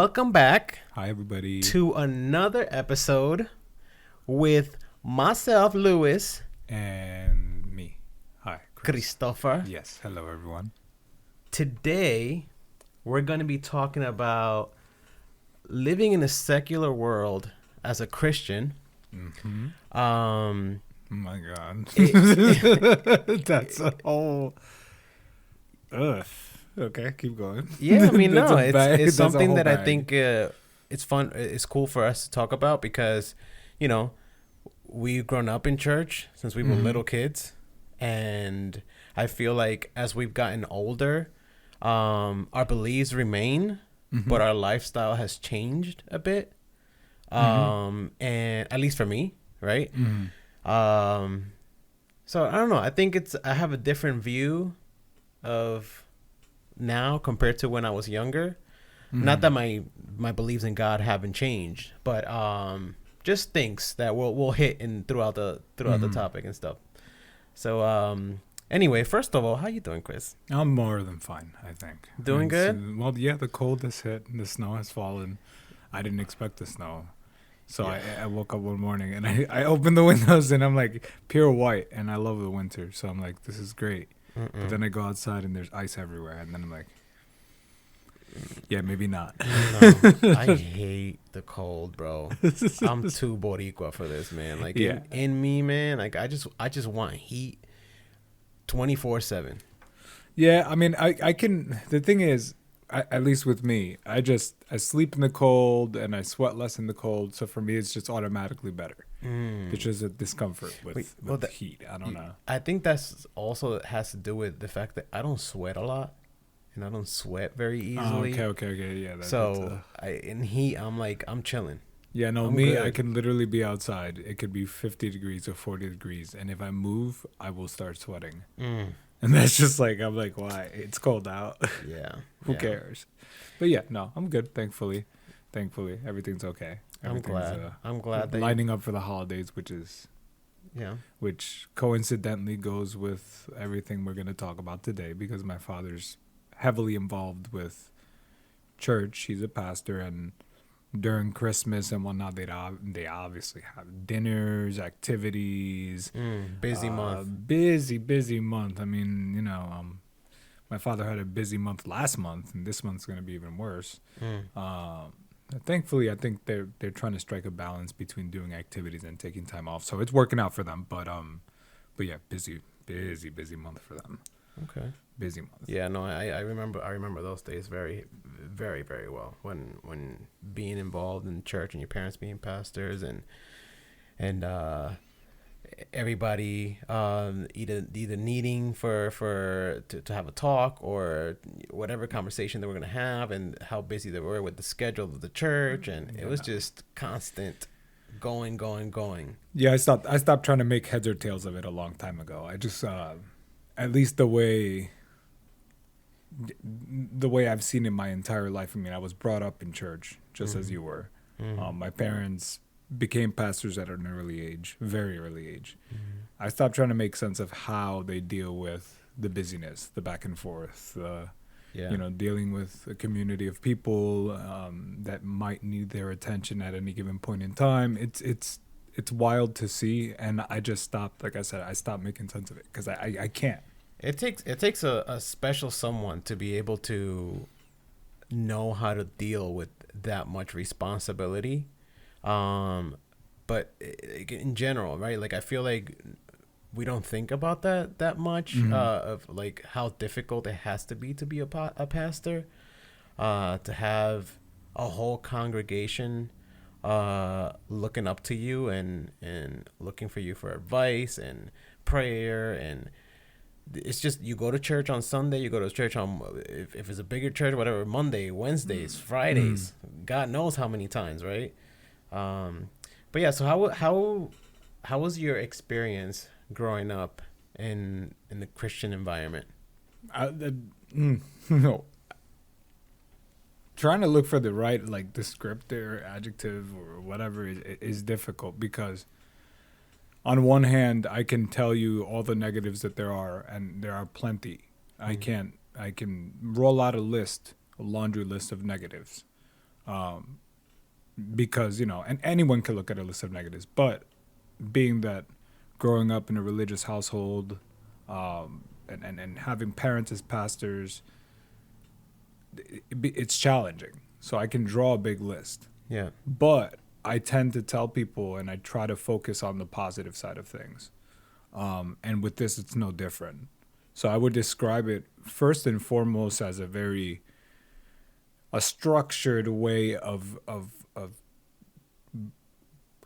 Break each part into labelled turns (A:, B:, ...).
A: welcome back
B: Hi, everybody.
A: to another episode with myself, Lewis,
B: And me. Hi, Chris.
A: Christopher.
B: Yes, hello, everyone.
A: Today, we're going to be talking about living in a secular world as a Christian.
B: Mm-hmm.
A: Um,
B: Oh, my God.
A: it-
B: That's a whole... Ugh. Okay, keep going.
A: yeah, I mean,
B: That's
A: no,
B: a bag-
A: it's
B: that's a
A: something
B: whole
A: that I
B: bag.
A: think it's fun. It's cool for us to talk about because, you know, we've grown up in church since we were
B: Mhm.
A: little kids, and I feel like as we've gotten older, our beliefs remain,
B: Mhm.
A: but our lifestyle has changed a bit. And at least for me, right?
B: Mhm.
A: So I don't know. I think I have a different view of now compared to when I was younger. Not that my beliefs in God haven't changed, but just things that we'll hit in throughout the
B: Mhm.
A: topic and stuff. So anyway, first of all, how you doing, Chris?
B: I'm more than fine, I think.
A: Doing good?
B: Well, yeah, the cold has hit and the snow has fallen. I didn't expect the snow. So
A: Yeah.
B: I woke up one morning and I opened the windows and I'm like pure white and I love the winter. So I'm like, this is great. But then I go outside and there's ice everywhere. And then I'm like, yeah, maybe not.
A: No, I hate the cold, bro. I'm too boricua for this, man. Like
B: Yeah.
A: in me, man. Like I just want heat 24/7.
B: Yeah, I mean, I can. The thing is, at least with me, I sleep in the cold and I sweat less in the cold. So for me, it's just automatically better. It's just a discomfort with,
A: Wait, well,
B: with heat. I don't know.
A: I think that's also has to do with the fact that I don't sweat a lot, and I don't sweat very easily.
B: Oh, okay. Yeah.
A: So in heat, I'm chilling.
B: Yeah, no,
A: I'm
B: me, I
A: good.
B: can literally be outside. It could be 50 degrees or 40 degrees. And if I move, I will start sweating. And that's just like, I'm like, why? It's cold out.
A: Yeah.
B: Who
A: yeah.
B: cares? But yeah, no, I'm good. Thankfully, everything's okay.
A: I'm glad. I'm glad that
B: lining up for the holidays,
A: yeah.
B: which coincidentally goes with everything we're going to talk about today because my father's heavily involved with church. He's a pastor, and during Christmas and whatnot, they obviously have dinners, activities.
A: Busy month.
B: Busy month. I mean, my father had a busy month last month, and this month's going to be even worse. Thankfully, I think they're trying to strike a balance between doing activities and taking time off, so it's working out for them. But yeah, busy month for them.
A: Okay.
B: Busy month.
A: Yeah, no, I remember those days very, very, very well. When being involved in church and your parents being pastors and everybody either needing to have a talk or whatever conversation they were gonna have, and how busy they were with the schedule of the church, and it was just constant going.
B: Yeah, I stopped trying to make heads or tails of it a long time ago. I just at least the way I've seen it my entire life. I mean, I was brought up in church just as you were. My parents became pastors at an early age, very early age. I stopped trying to make sense of how they deal with the busyness, the back and forth, dealing with a community of people that might need their attention at any given point in time. It's wild to see, and I just stopped. Like I said, I stopped making sense of it because I can't.
A: It takes a special someone to be able to know how to deal with that much responsibility. But in general, right? Like I feel like we don't think about that much of like how difficult it has to be a pastor, to have a whole congregation looking up to you and looking for you for advice and prayer. And it's just, you go to church on Sunday, you go to church on, if it's a bigger church, whatever, Monday, Wednesdays, Fridays, God knows how many times, right? But yeah, so how was your experience growing up in the Christian environment?
B: No. Trying to look for the right descriptor, adjective, or whatever is difficult because on one hand, I can tell you all the negatives that there are, and there are plenty. I can roll out a laundry list of negatives. because, and anyone can look at a list of negatives, but being that growing up in a religious household, and having parents as pastors, it's challenging. So I can draw a big list.
A: Yeah.
B: But I tend to tell people, and I try to focus on the positive side of things. And with this, it's no different. So I would describe it first and foremost as a structured way of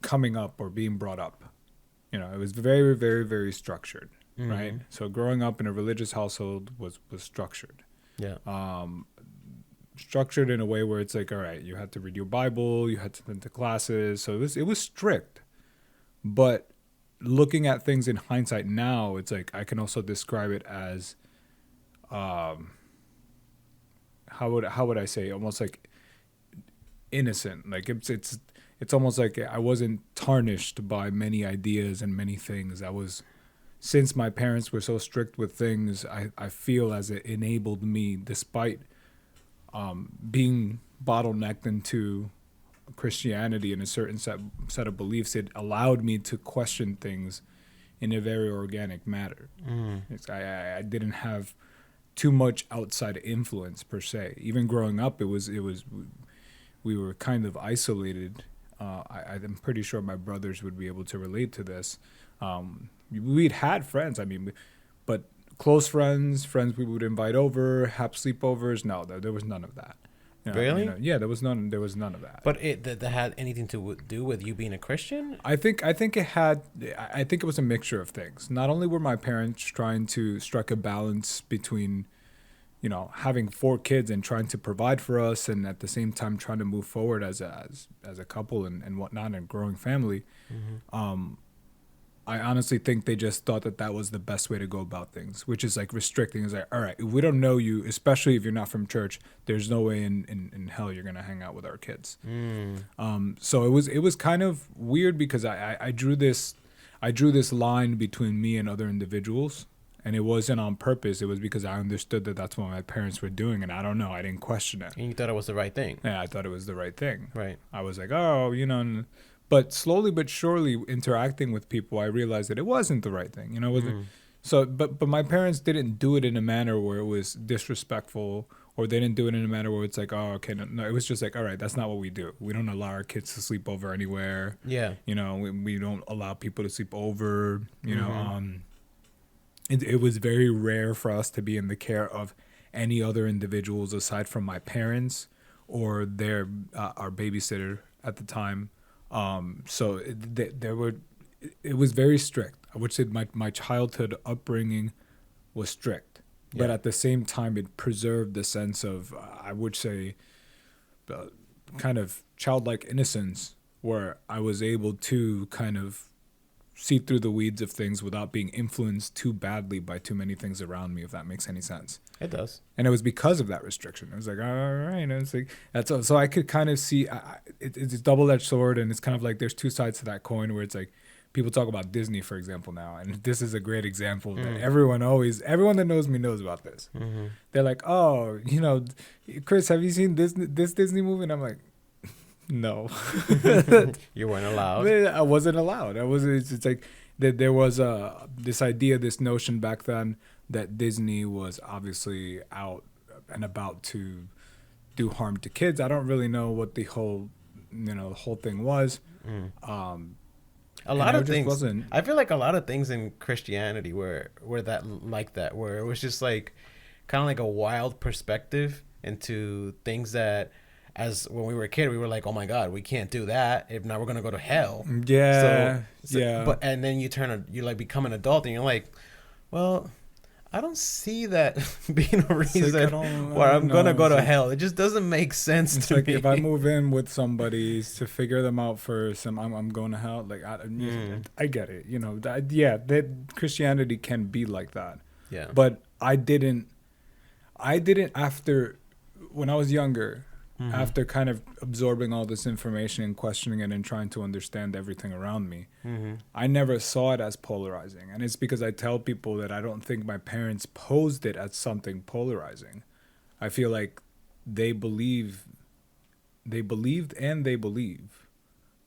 B: coming up or being brought up. It was very, very, very structured, right? So growing up in a religious household was structured.
A: Yeah.
B: Structured in a way where it's like, all right, you had to read your Bible, you had to attend to classes. So it was strict. But looking at things in hindsight now, it's like I can also describe it as, how would I say, almost like innocent. Like it's almost like I wasn't tarnished by many ideas and many things. Since my parents were so strict with things, I feel as it enabled me, despite being bottlenecked into Christianity and a certain set of beliefs, it allowed me to question things in a very organic manner. I didn't have too much outside influence per se. Even growing up, we were kind of isolated. I'm pretty sure my brothers would be able to relate to this. We'd had friends, but close friends we would invite over, have sleepovers. No, there was none of that.
A: Really?
B: Yeah, there was none of that.
A: But that had anything to do with you being a Christian?
B: I think it was a mixture of things. Not only were my parents trying to strike a balance between, having 4 kids and trying to provide for us, and at the same time trying to move forward as a couple and whatnot, and a growing family. I honestly think they just thought that was the best way to go about things, which is like restricting. It's like, all right, if we don't know you, especially if you're not from church, there's no way in hell you're gonna hang out with our kids. So it was kind of weird because I drew this line between me and other individuals, and it wasn't on purpose. It was because I understood that that's what my parents were doing, and I don't know, I didn't question it.
A: And you thought it was the right thing?
B: Yeah, I thought it was the right thing.
A: Right.
B: I was like, oh, but slowly but surely, interacting with people, I realized that it wasn't the right thing. It wasn't. So, but my parents didn't do it in a manner where it was disrespectful, or they didn't do it in a manner where it's like, oh, okay, no. It was just like, all right, that's not what we do. We don't allow our kids to sleep over anywhere.
A: Yeah.
B: We don't allow people to sleep over. It was very rare for us to be in the care of any other individuals aside from my parents or our babysitter at the time. So it was very strict. I would say my childhood upbringing was strict, but at the same time, it preserved the sense of, I would say, kind of childlike innocence, where I was able to kind of see through the weeds of things without being influenced too badly by too many things around me, if that makes any sense.
A: It does.
B: And it was because of that restriction. It was like, all right, it's like that's so I could kind of see it's a double-edged sword, and it's kind of like there's 2 sides to that coin, where it's like people talk about Disney, for example, now, and this is a great example that everyone that knows me knows about this. They're like, oh, Chris, have you seen this Disney movie? And I'm like, no.
A: You weren't allowed.
B: I wasn't allowed. It's like there was this idea, this notion back then that Disney was obviously out and about to do harm to kids. I don't really know what the whole thing was.
A: A lot of things. I feel like a lot of things in Christianity were that like that, where it was just like kind of like a wild perspective into things that, as when we were a kid, we were like, oh my God, we can't do that. If not, we're going to go to hell.
B: Yeah.
A: So,
B: yeah.
A: And then you like become an adult and you're like, well, I don't see that being a reason why I'm going to go to hell. It just doesn't make sense to me.
B: If I move in with somebody to figure them out first and I'm going to hell, like, I get it. That Christianity can be like that.
A: Yeah.
B: But I didn't after, when I was younger, after kind of absorbing all this information and questioning it and trying to understand everything around me, I never saw it as polarizing. And it's because I tell people that I don't think my parents posed it as something polarizing. I feel like they believe they believed and they believe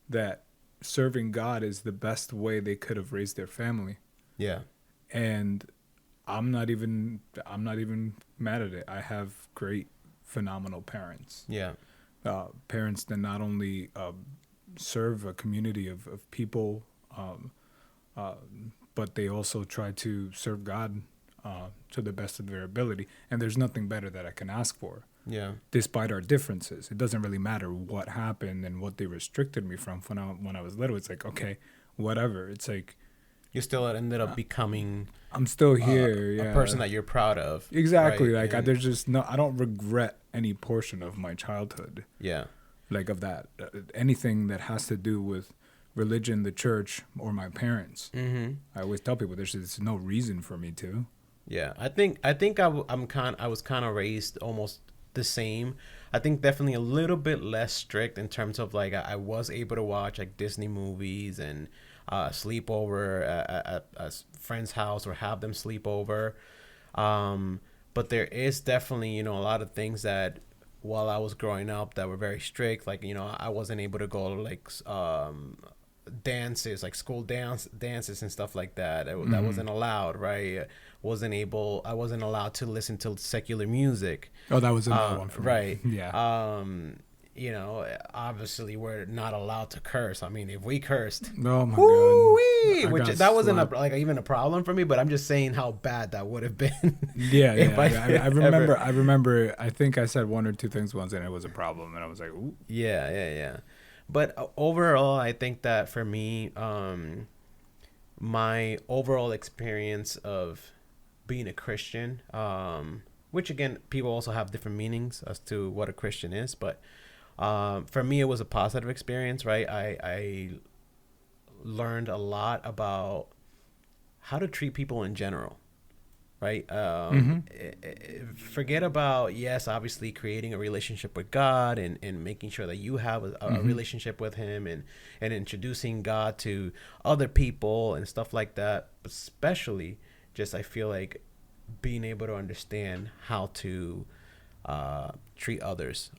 B: that serving God is the best way they could have raised their family.
A: Yeah.
B: And I'm not even mad at it. I have great, phenomenal parents.
A: Yeah.
B: Parents that not only serve a community of people, but they also try to serve God to the best of their ability. And there's nothing better that I can ask for.
A: Yeah.
B: Despite our differences, it doesn't really matter what happened and what they restricted me from when I was little. It's like, okay, whatever. It's like
A: You still ended up becoming
B: I'm still here.
A: a person that you're proud of.
B: Exactly.
A: Right?
B: Like there's just no. I don't regret any portion of my childhood.
A: Yeah.
B: Like of that, anything that has to do with religion, the church, or my parents.
A: Mm-hmm.
B: I always tell people there's just no reason for me to.
A: Yeah. I think I was kind of raised almost the same. I think definitely a little bit less strict in terms of like I was able to watch like Disney movies and sleep over at a friend's house or have them sleep over. But there is definitely, a lot of things that while I was growing up that were very strict. Like, I wasn't able to go to like dances, like school dances and stuff like that. That wasn't allowed, right? I wasn't allowed to listen to secular music.
B: Oh, that was another one for me.
A: Right.
B: Yeah.
A: Obviously we're not allowed to curse. I mean, if we cursed,
B: oh my god,
A: which that wasn't even a problem for me. But I'm just saying how bad that would have been.
B: Yeah. I remember. I think I said one or two things once, and it was a problem, and I was like, ooh.
A: Yeah. But overall, I think that for me, my overall experience of being a Christian, which again, people also have different meanings as to what a Christian is, but for me, it was a positive experience, right? I learned a lot about how to treat people in general, right? Forget about, yes, obviously creating a relationship with God and making sure that you have a relationship with him and introducing God to other people and stuff like that. But especially just, I feel like being able to understand how to treat others,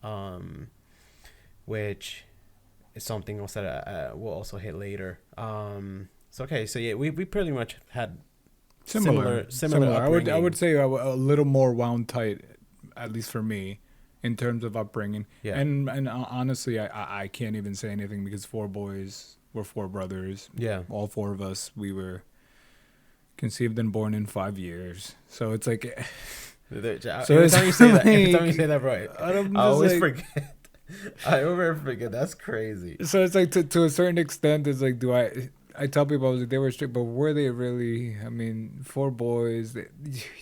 A: which is something else that we'll also hit later. So yeah, we pretty much had similar.
B: I would say a little more wound tight, at least for me, in terms of upbringing.
A: Yeah.
B: And honestly, I can't even say anything because 4 boys, we're 4 brothers.
A: Yeah.
B: All 4 of us, we were conceived and born in 5 years. So it's like.
A: Every time you say that, right? I always forget. I always forget. That's crazy.
B: So it's like to a certain extent, it's like, I tell people, I was like, they were strict, but were they really? I mean, 4 boys,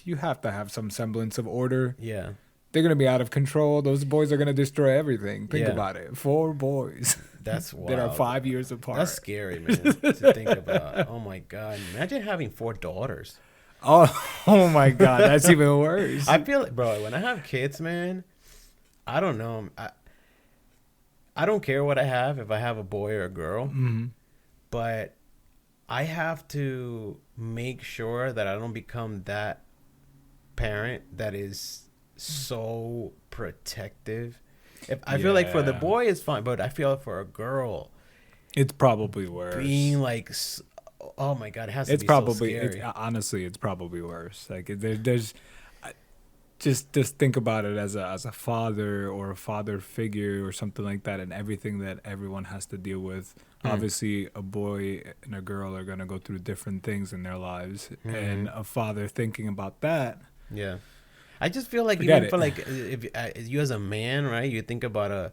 B: you have to have some semblance of order.
A: Yeah.
B: They're going to be out of control. Those boys are going to destroy everything. Think about it. 4 boys.
A: That's wild.
B: That are 5 years apart.
A: That's scary, man, to think about. Oh, my God. Imagine having 4 daughters.
B: Oh my God. That's even worse.
A: I feel like, bro, when I have kids, man, I don't know. I don't care what I have, if I have a boy or a girl.
B: Mm-hmm.
A: But I have to make sure that I don't become that parent that is so protective. I feel like for the boy it's fine, but I feel like for a girl,
B: it's probably worse.
A: Being like, oh my God, it has to be
B: probably,
A: so scary.
B: Honestly, it's probably worse. Like there's just think about it as a father or a father figure or something like that, and everything that everyone has to deal with. Obviously, a boy and a girl are gonna go through different things in their lives, and a father thinking about that.
A: Yeah, I just feel like even for like if you as a man, right? You think about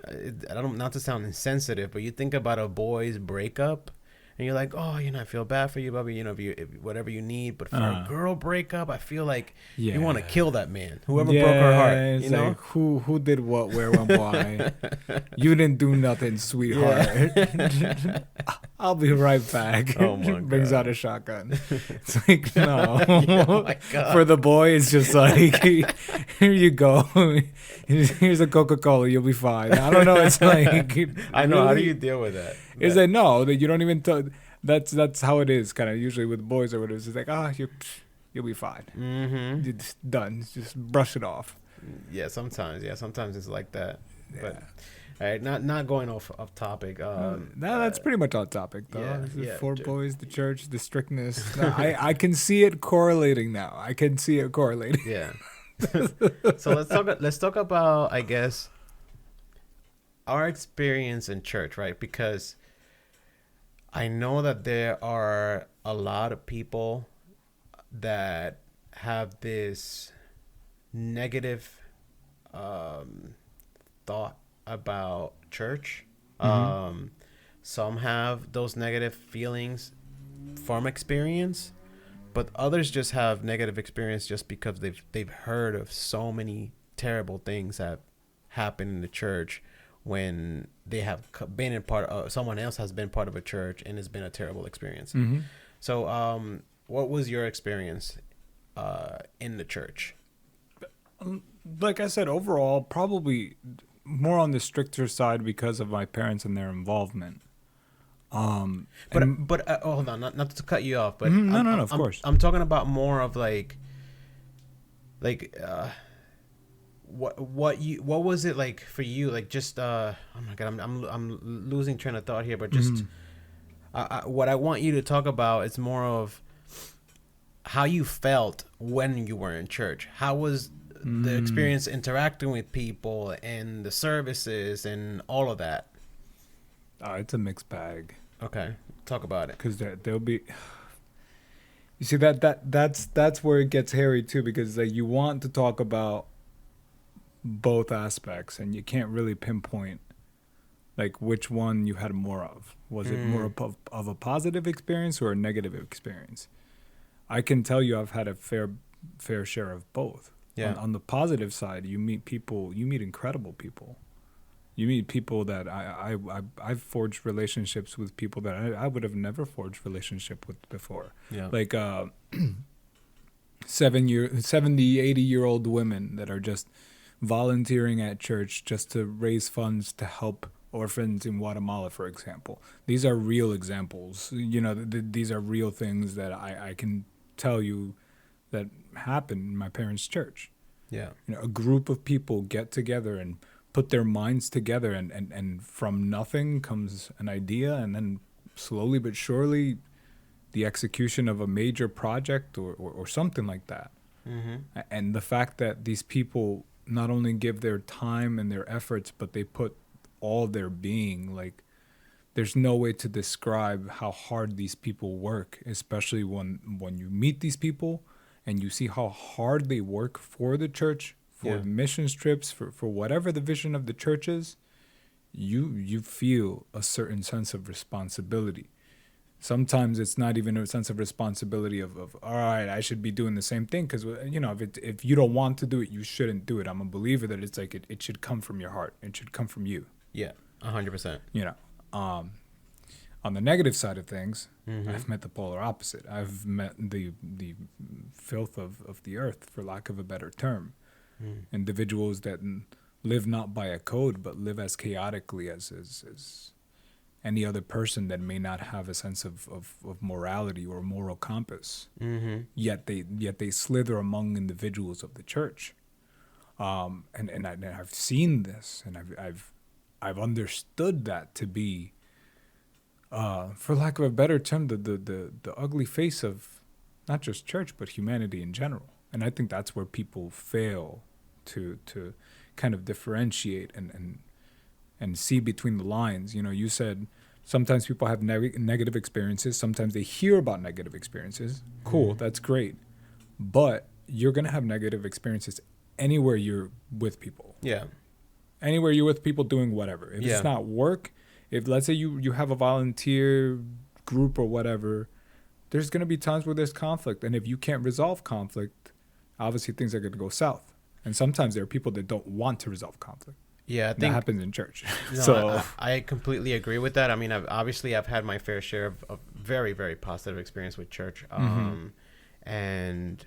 A: not to sound insensitive, but you think about a boy's breakup. And you're like, oh, I feel bad for you, Bubby. If whatever you need. But for a girl breakup, I feel like you want to kill that man. Whoever broke her heart, you know?
B: Like, who did what, where, when, why? You didn't do nothing, sweetheart. Yeah. I'll be right back.
A: Oh my God.
B: Brings out a shotgun. It's like, no.
A: Oh my God.
B: For the boy, it's just like, here you go. Here's a Coca-Cola. You'll be fine. I don't know. It's like,
A: I know. Really? How do you deal with that?
B: Is that no? That you don't even. That's how it is. Kind of usually with boys or whatever. It's like, you'll be fine.
A: Mm-hmm.
B: It's done. Just brush it off.
A: Yeah, sometimes. Sometimes it's like that. But all right, not going off topic.
B: No, that's pretty much on topic, though.
A: Yeah,
B: This is
A: yeah.
B: Four Boys, the church, the strictness. No, I can see it correlating now. I can see it correlating.
A: Yeah. So let's talk about, I guess, our experience in church, right? Because I know that there are a lot of people that have this negative thought about church. Some have those negative feelings from experience, but others just have negative experience just because they've heard of so many terrible things that happen in the church when they have been in part of, someone else has been part of a church and it's been a terrible experience. So what was your experience in the church?
B: Like I said, overall, probably more on the stricter side because of my parents and their involvement.
A: But hold on, not to cut you off, but
B: no, of course.
A: I'm talking about more of like what was it like for you? Like just oh my god, I'm losing train of thought here, but just what I want you to talk about is more of how you felt when you were in church. How was the experience interacting with people and the services and all of that?
B: It's a mixed bag.
A: Okay, talk about it.
B: Because there'll be, you see that's where it gets hairy too. Because like you want to talk about both aspects, and you can't really pinpoint like which one you had more of. Was it more of a positive experience or a negative experience? I can tell you, I've had a fair share of both.
A: Yeah.
B: On the positive side, you meet people, you meet incredible people. You meet people that I've forged relationships with people that I would have never forged relationship with before.
A: Yeah.
B: Like 70, 80-year-old women that are just volunteering at church just to raise funds to help orphans in Guatemala, for example. These are real examples. You know, these are real things that I can tell you that happened in my parents' church.
A: Yeah.
B: You know, a group of people get together and put their minds together, and from nothing comes an idea, and then slowly but surely the execution of a major project or something like that. And the fact that these people not only give their time and their efforts, but they put all their being, like there's no way to describe how hard these people work, especially when you meet these people and you see how hard they work for the church, for mission trips, for whatever the vision of the church is. You feel a certain sense of responsibility. Sometimes it's not even a sense of responsibility of all right, I should be doing the same thing, because you know, if you don't want to do it, you shouldn't do it. I'm a believer that it's like it should come from your heart. It should come from you.
A: Yeah, 100%.
B: You know, on the negative side of things, I've met the polar opposite. I've met the filth of the earth, for lack of a better term. Individuals that live not by a code, but live as chaotically as any other person that may not have a sense of morality or moral compass. Yet they slither among individuals of the church. And I've seen this, and I've understood that to be, for lack of a better term, the ugly face of not just church but humanity in general. And I think that's where people fail to kind of differentiate and see between the lines. You know, you said sometimes people have negative experiences. Sometimes they hear about negative experiences. Cool, that's great. But you're going to have negative experiences anywhere you're with people.
A: Yeah.
B: Anywhere you're with people doing whatever. If it's not work, if let's say you have a volunteer group or whatever, there's going to be times where there's conflict. And if you can't resolve conflict, obviously things are going to go south. And sometimes there are people that don't want to resolve conflict.
A: Yeah, I think
B: that happens in church.
A: No,
B: So
A: I completely agree with that. I mean, I've had my fair share of very, very positive experience with church. And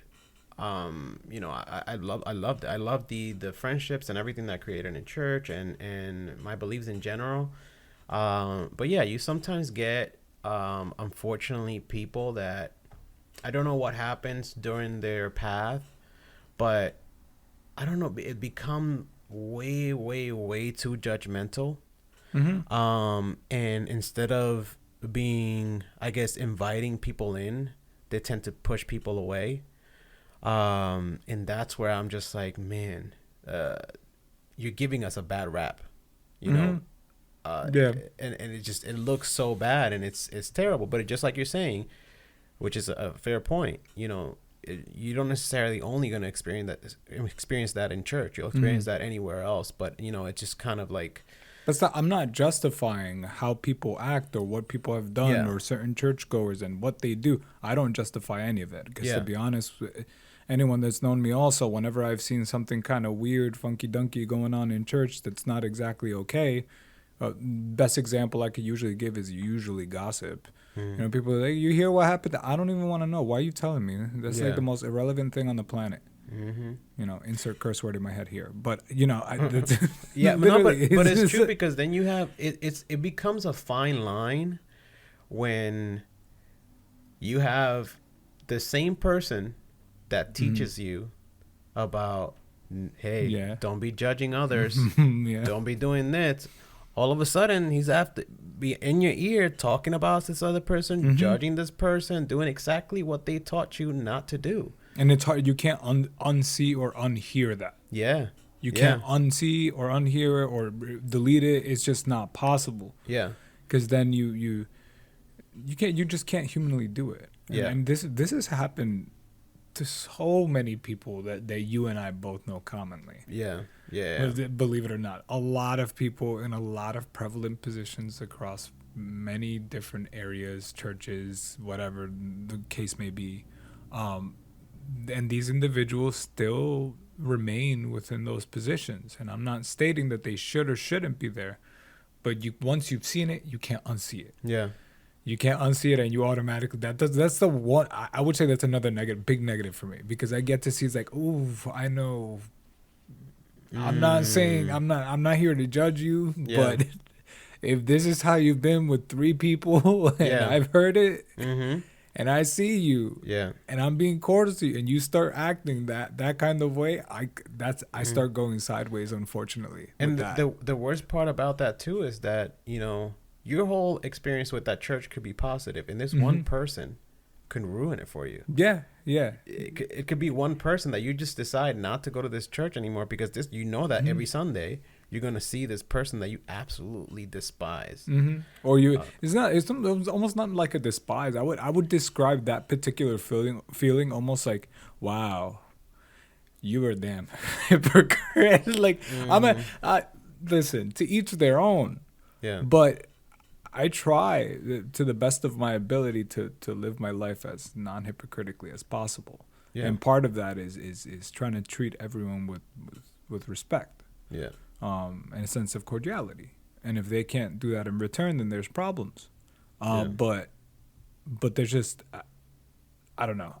A: you know, I loved it. I love the friendships and everything that I created in church and my beliefs in general. But yeah, you sometimes get unfortunately people that I don't know what happens during their path, but I don't know, it become way, way, way too judgmental.
B: Mm-hmm.
A: And instead of being, I guess, inviting people in, they tend to push people away. And that's where I'm just like, man, you're giving us a bad rap, you know?
B: Yeah.
A: And it looks so bad, and it's terrible. But just like you're saying, which is a fair point, you know, you don't necessarily only going to experience that in church. You'll experience that anywhere else. But, you know, it's just kind of like,
B: I'm not justifying how people act or what people have done or certain churchgoers and what they do. I don't justify any of it. Because to be honest, anyone that's known me also, whenever I've seen something kind of weird, funky-dunky going on in church that's not exactly okay, best example I could usually give is usually gossip. You know, people are like, you hear what happened? I don't even want to know. Why are you telling me? That's like the most irrelevant thing on the planet. You know, insert curse word in my head here, but you know,
A: yeah, no, but it's true, because then you have it becomes a fine line when you have the same person that teaches you about, hey, don't be judging others, don't be doing this. All of a sudden, he's after be in your ear talking about this other person, judging this person, doing exactly what they taught you not to do.
B: And it's hard. You can't unsee or unhear that.
A: Yeah.
B: You can't unsee or unhear it or delete it. It's just not possible.
A: Yeah.
B: Because then you just can't humanly do it. And this has happened to so many people that you and I both know commonly.
A: Yeah.
B: Believe it or not, a lot of people in a lot of prevalent positions across many different areas, churches, whatever the case may be. And these individuals still remain within those positions. And I'm not stating that they should or shouldn't be there, but once you've seen it, you can't unsee it.
A: Yeah.
B: You can't unsee it, and you automatically that's the one. I would say that's another big negative for me, because I get to see it's like, ooh, I know. I'm not saying I'm not here to judge you, but if this is how you've been with 3 people and I've heard it. And I see you, and I'm being cordial to you, and you start acting that kind of way, I start going sideways, unfortunately.
A: And the worst part about that too is that, you know, your whole experience with that church could be positive, and this one person can ruin it for you.
B: Yeah.
A: It could be one person that you just decide not to go to this church anymore, because this, you know, that every Sunday you're gonna see this person that you absolutely despise.
B: Or it's almost not like a despise. I would describe that particular feeling almost like, wow, you were a damn hypocrite. Like listen, to each their own. Yeah. But I try to the best of my ability to live my life as non-hypocritically as possible. Yeah. And part of that is trying to treat everyone with respect. Yeah. And a sense of cordiality. And if they can't do that in return, then there's problems. But there's just, I don't know.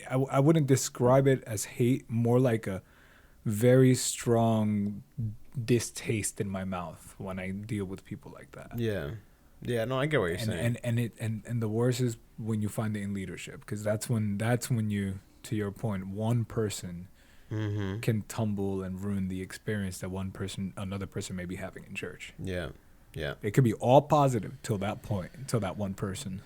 B: I wouldn't describe it as hate, more like a very strong distaste in my mouth when I deal with people like that. Yeah. Yeah, no, I get what you're saying. And the worst is when you find it in leadership, because that's when you, to your point, one person can tumble and ruin the experience that another person may be having in church. Yeah. It could be all positive till that point, until that one person.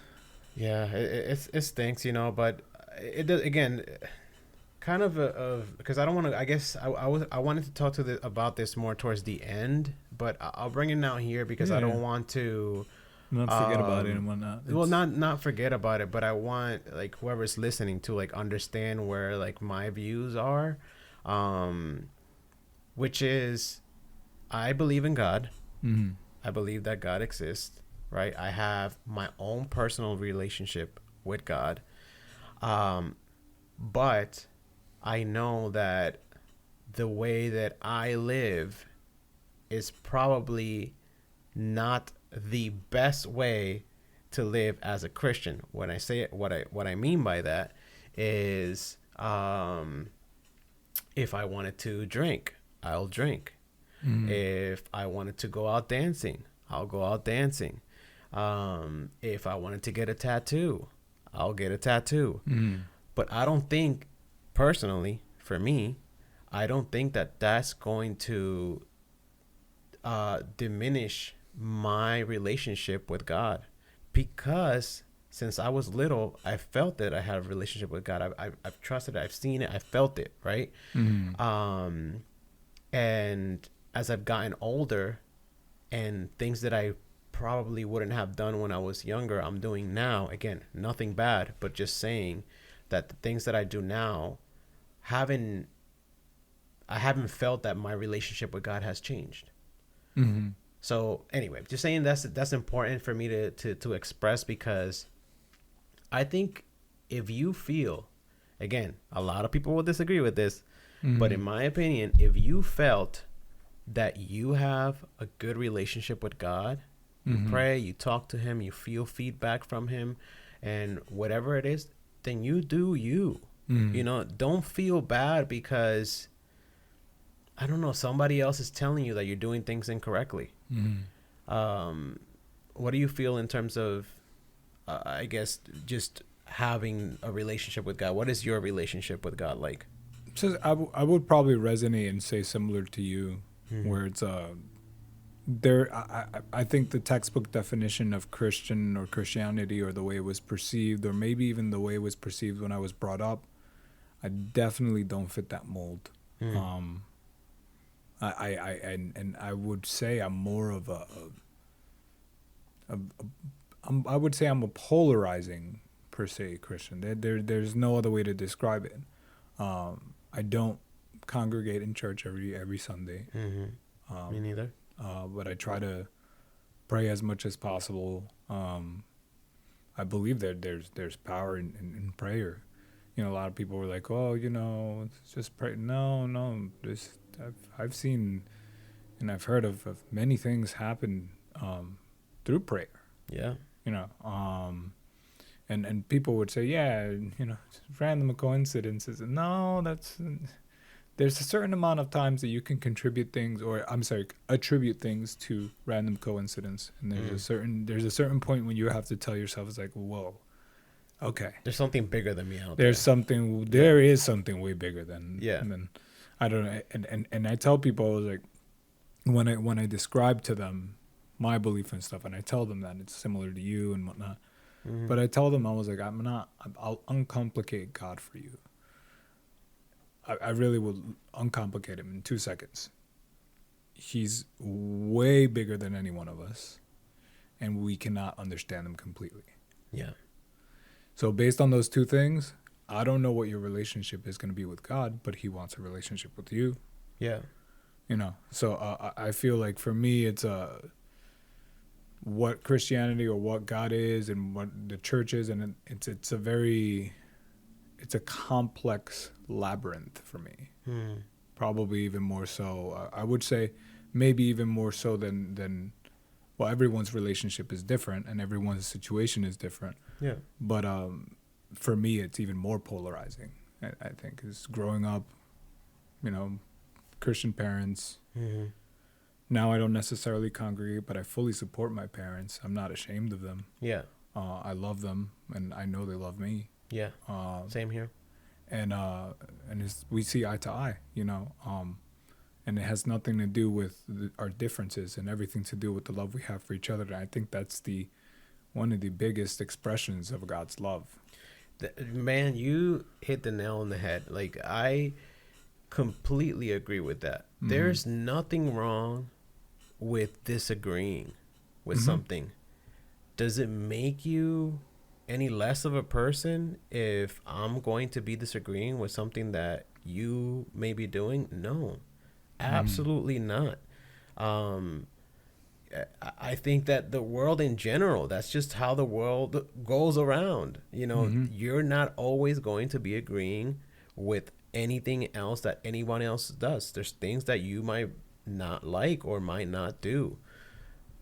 A: Yeah, it stinks, you know, but it does, again, kind of because I don't want to. I guess I wanted to talk about this more towards the end, but I'll bring it out here because I don't want to.
B: Not forget about it and whatnot.
A: Well, not forget about it, but I want, like, whoever's listening to, like, understand where, like, my views are, which is, I believe in God. I believe that God exists, right? I have my own personal relationship with God, but I know that the way that I live is probably not the best way to live as a Christian. When I say it, what I mean by that is, if I wanted to drink, I'll drink. If I wanted to go out dancing, I'll go out dancing. If I wanted to get a tattoo, I'll get a tattoo. But I don't think, personally, for me, I don't think that that's going to diminish my relationship with God, because since I was little, I felt that I had a relationship with God. I've trusted it. I've seen it. I felt it, right? And as I've gotten older, and things that I probably wouldn't have done when I was younger, I'm doing now. Again, nothing bad, but just saying that the things that I do now, I haven't felt that my relationship with God has changed. So anyway, just saying that's important for me to express, because I think if you feel, again, a lot of people will disagree with this, but in my opinion, if you felt that you have a good relationship with God, you pray, you talk to him, you feel feedback from him, and whatever it is, then you do you. You know, don't feel bad because, I don't know, somebody else is telling you that you're doing things incorrectly. What do you feel in terms of, I guess, just having a relationship with God? What is your relationship with God like?
B: So I would probably resonate and say similar to you, where it's I think the textbook definition of Christian or Christianity, or the way it was perceived, or maybe even the way it was perceived when I was brought up, I definitely don't fit that mold. I would say I'm more of I would say I'm a polarizing per se Christian. There's no other way to describe it. I don't congregate in church every Sunday.
A: Me neither.
B: But I try to pray as much as possible. I believe that there's power in prayer. You know, a lot of people were like, "Oh, you know, it's just pray." No. I've seen and I've heard of many things happen through prayer.
A: Yeah.
B: You know, and people would say, "Yeah, you know, it's random coincidences." No, there's a certain amount of times that you can attribute things to random coincidence, and there's a certain point when you have to tell yourself, it's like, whoa, okay,
A: there's something bigger than me out
B: there. There is something way bigger than.
A: Yeah.
B: And then I don't know, and I tell people, like, when I describe to them my belief and stuff, and I tell them that it's similar to you and whatnot, but I tell them, I was like, I'll uncomplicate God for you. I really will uncomplicate him in 2 seconds. He's way bigger than any one of us, and we cannot understand him completely.
A: Yeah.
B: So based on those two things, I don't know what your relationship is going to be with God, but he wants a relationship with you.
A: Yeah.
B: You know, so I feel like for me, it's what Christianity or what God is and what the church is, and it's a complex labyrinth for me. Probably even more so. I would say maybe even more so than well, everyone's relationship is different and everyone's situation is different.
A: Yeah.
B: But for me, it's even more polarizing, I think, is growing up, you know, Christian parents. Now I don't necessarily congregate, but I fully support my parents. I'm not ashamed of them.
A: Yeah.
B: I love them, and I know they love me.
A: Yeah. Same here.
B: And we see eye to eye, you know, and it has nothing to do with our differences and everything to do with the love we have for each other. And I think that's one of the biggest expressions of God's love.
A: Man, you hit the nail on the head. Like, I completely agree with that. There's nothing wrong with disagreeing with something. Does it make you any less of a person if I'm going to be disagreeing with something that you may be doing? No, absolutely not. I think that the world in general, that's just how the world goes around. You know, you're not always going to be agreeing with anything else that anyone else does. There's things that you might not like or might not do,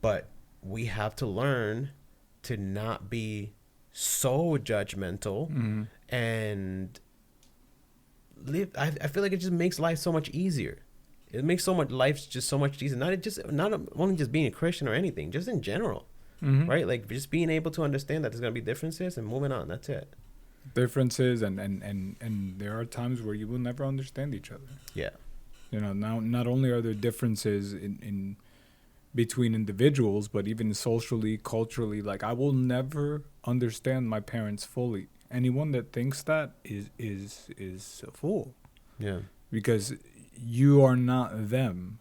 A: but we have to learn to not be so judgmental and live. I feel like it just makes life so much easier. It makes life just so much easier. Not only just being a Christian or anything, just in general, right? Like, just being able to understand that there's gonna be differences and moving on. That's it.
B: differences, and there are times where you will never understand each other.
A: Yeah.
B: You know, now not only are there differences in between individuals, but even socially, culturally. Like, I will never understand my parents fully. Anyone that thinks that is a fool.
A: Yeah.
B: Because you are not them.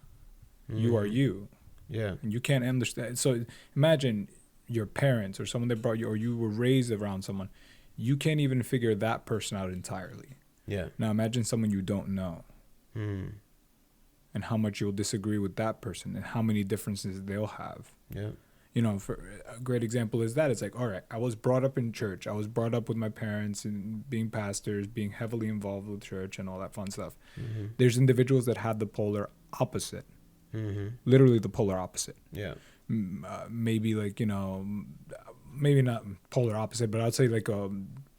B: You are you.
A: Yeah.
B: And you can't understand. So imagine your parents or someone that brought you, or you were raised around someone. You can't even figure that person out entirely.
A: Yeah.
B: Now imagine someone you don't know.
A: Mm.
B: And how much you'll disagree with that person and how many differences they'll have.
A: Yeah.
B: You know, for a great example is that it's like, all right, I was brought up in church. I was brought up with my parents and being pastors, being heavily involved with church and all that fun stuff.
A: Mm-hmm.
B: There's individuals that have the polar opposite, literally the polar opposite.
A: Yeah.
B: Maybe like, you know, maybe not polar opposite, but I'd say like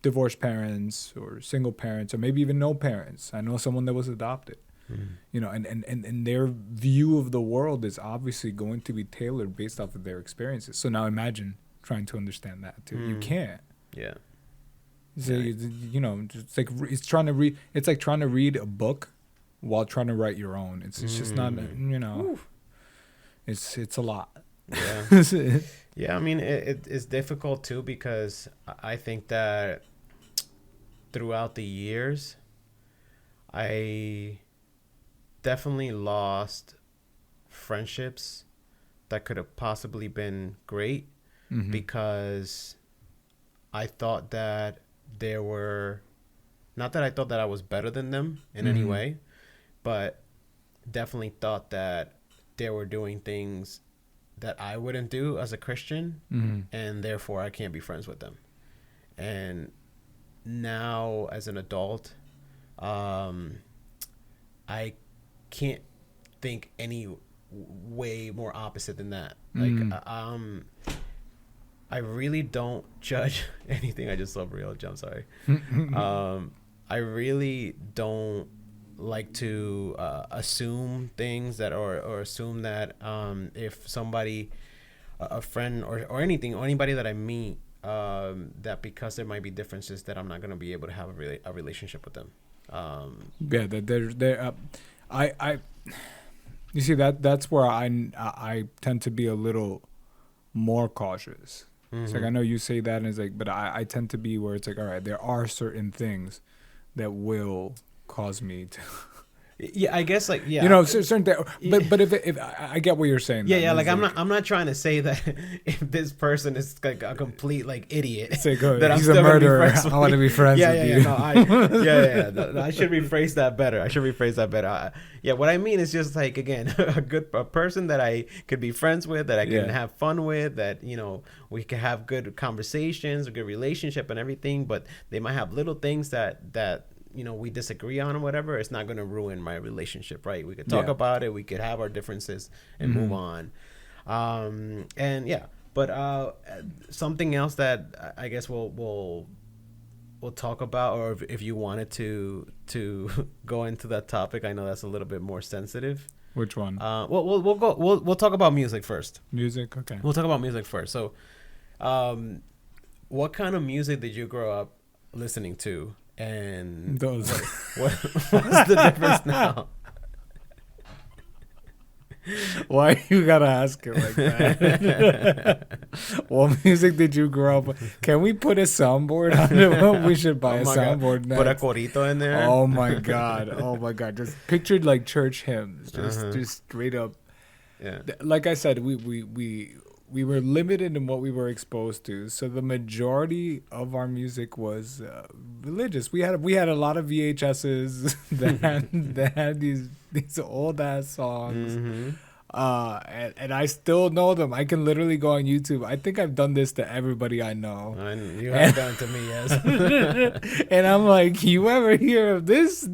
B: divorced parents or single parents or maybe even no parents. I know someone that was adopted. You know, and their view of the world is obviously going to be tailored based off of their experiences. So now imagine trying to understand that too. You can't.
A: Yeah.
B: So, you know, it's like it's like trying to read a book while trying to write your own. It's just not, you know. Oof. It's a lot.
A: Yeah. Yeah, I mean it's difficult too because I think that throughout the years I definitely lost friendships that could have possibly been great because I thought that there were, not that I thought that I was better than them in any way, but definitely thought that they were doing things that I wouldn't do as a Christian, and therefore I can't be friends with them. And now as an adult, I can't think any way more opposite than that. Like, I really don't judge anything. I just saw Brielle jump. Sorry. I really don't like to assume things that, or assume that if somebody, a friend or anything, or anybody that I meet, that because there might be differences that I'm not going to be able to have a relationship with them.
B: Yeah, they're I you see that's where I tend to be a little more cautious. It's like, I know you say that and it's like, but I tend to be where it's like, all right, there are certain things that will cause me to
A: Yeah, I guess, like, yeah,
B: you know, certain but if I get what you're saying.
A: Yeah, like I'm not trying to say that if this person is like a complete like idiot,
B: like,
A: that
B: he's a murderer. I want to be friends with you.
A: No, I should rephrase that better. Yeah, what I mean is just like, again, a person that I could be friends with, that I can have fun with, that, you know, we can have good conversations, a good relationship and everything, but they might have little things that you know, we disagree on or whatever. It's not going to ruin my relationship, right? We could talk about it. We could have our differences and move on. And yeah, but something else that I guess we'll talk about, or if you wanted to go into that topic, I know that's a little bit more sensitive.
B: Which one?
A: We'll talk about music first.
B: Music, okay.
A: We'll talk about music first. So, what kind of music did you grow up listening to? And what's the difference now?
B: Why you gotta ask it like that? What music did you grow up with? Can we put a soundboard on it? We should buy a soundboard now.
A: Put a corito in there.
B: Oh my god! Just pictured like church hymns, just straight up.
A: Yeah.
B: Like I said, we were limited in what we were exposed to, so the majority of our music was religious. We had a lot of VHSs that had these old ass songs, and I still know them. I can literally go on YouTube. I think I've done this to everybody I know.
A: You have done it to me, yes.
B: And I'm like, you ever hear of this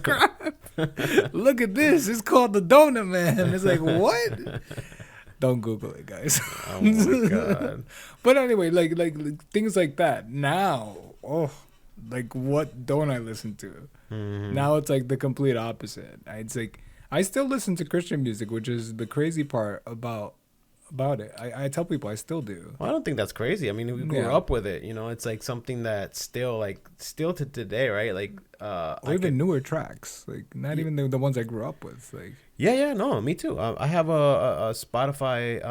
B: crap? Look at this. It's called the Donut Man. It's like, what? Don't Google it, guys.
A: Oh my god!
B: But anyway, like things like that. Now, like, what don't I listen to? Now it's like the complete opposite. It's like I still listen to Christian music, which is the crazy part about about it. I tell people I still do.
A: Well, I don't think that's crazy. I mean, we grew
B: Yeah.
A: up with it. You know, it's like something that's still to today, right? Like,
B: Or even newer tracks, like not even the ones I grew up with. Like,
A: yeah, no, me too. I have a Spotify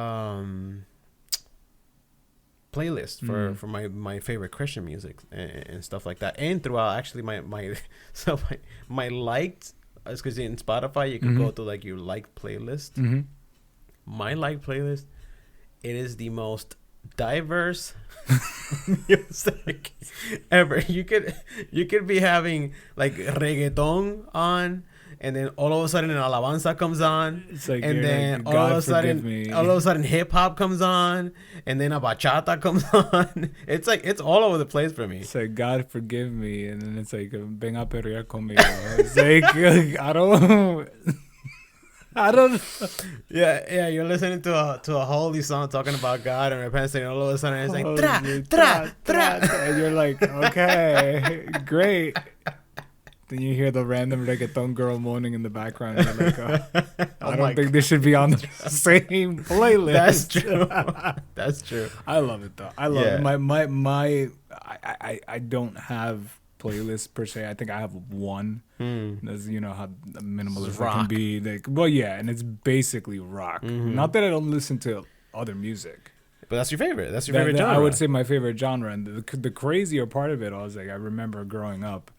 A: playlist for my favorite Christian music and stuff like that, and throughout actually my so my liked, because in Spotify you can go to like your liked playlist. My liked playlist, it is the most diverse music ever. You could be having like reggaeton on, and then all of a sudden an alabanza comes on,
B: it's like,
A: and then
B: like,
A: all of a sudden hip hop comes on, and then a bachata comes on. It's all over the place for me.
B: It's like, God forgive me, and then it's like, ven a perrear conmigo. It's like, I don't.
A: Yeah. You're listening to a holy song talking about God and repentance, and all of a sudden it's like tra tra tra,
B: and you're like, okay, great. Then you hear the random reggaeton girl moaning in the background. And you're like, I don't think this should be on the same playlist.
A: That's true. That's true.
B: I love it though. I love it. I don't have playlists per se. I think I have one. That's, you know, how minimalist it can be. Like, well, yeah, and it's basically rock. Not that I don't listen to other music.
A: But that's your favorite. That's your favorite genre.
B: I would say my favorite genre. And the crazier part of it, I was like, I remember growing up,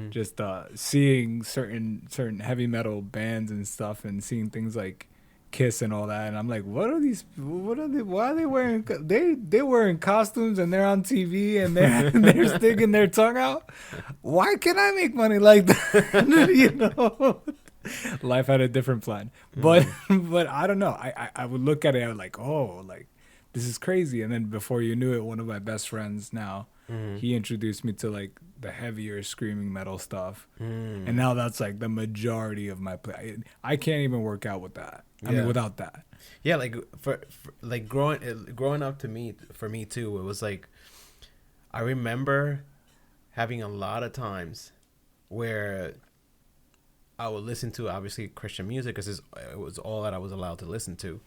B: just seeing certain heavy metal bands and stuff, and seeing things like Kiss and all that, and I'm like, why are they wearing they wearing costumes and they're on TV and they're sticking their tongue out? Why can't I make money like that? You know, life had a different plan. But I don't know. I would look at it, I was like, oh, like this is crazy. And then before you knew it, one of my best friends now, he introduced me to like the heavier screaming metal stuff, and now that's like the majority of my play. I can't even work out with that. I mean, without that.
A: Yeah, like for like growing up, for me too, it was like I remember having a lot of times where I would listen to obviously Christian music because it was all that I was allowed to listen to,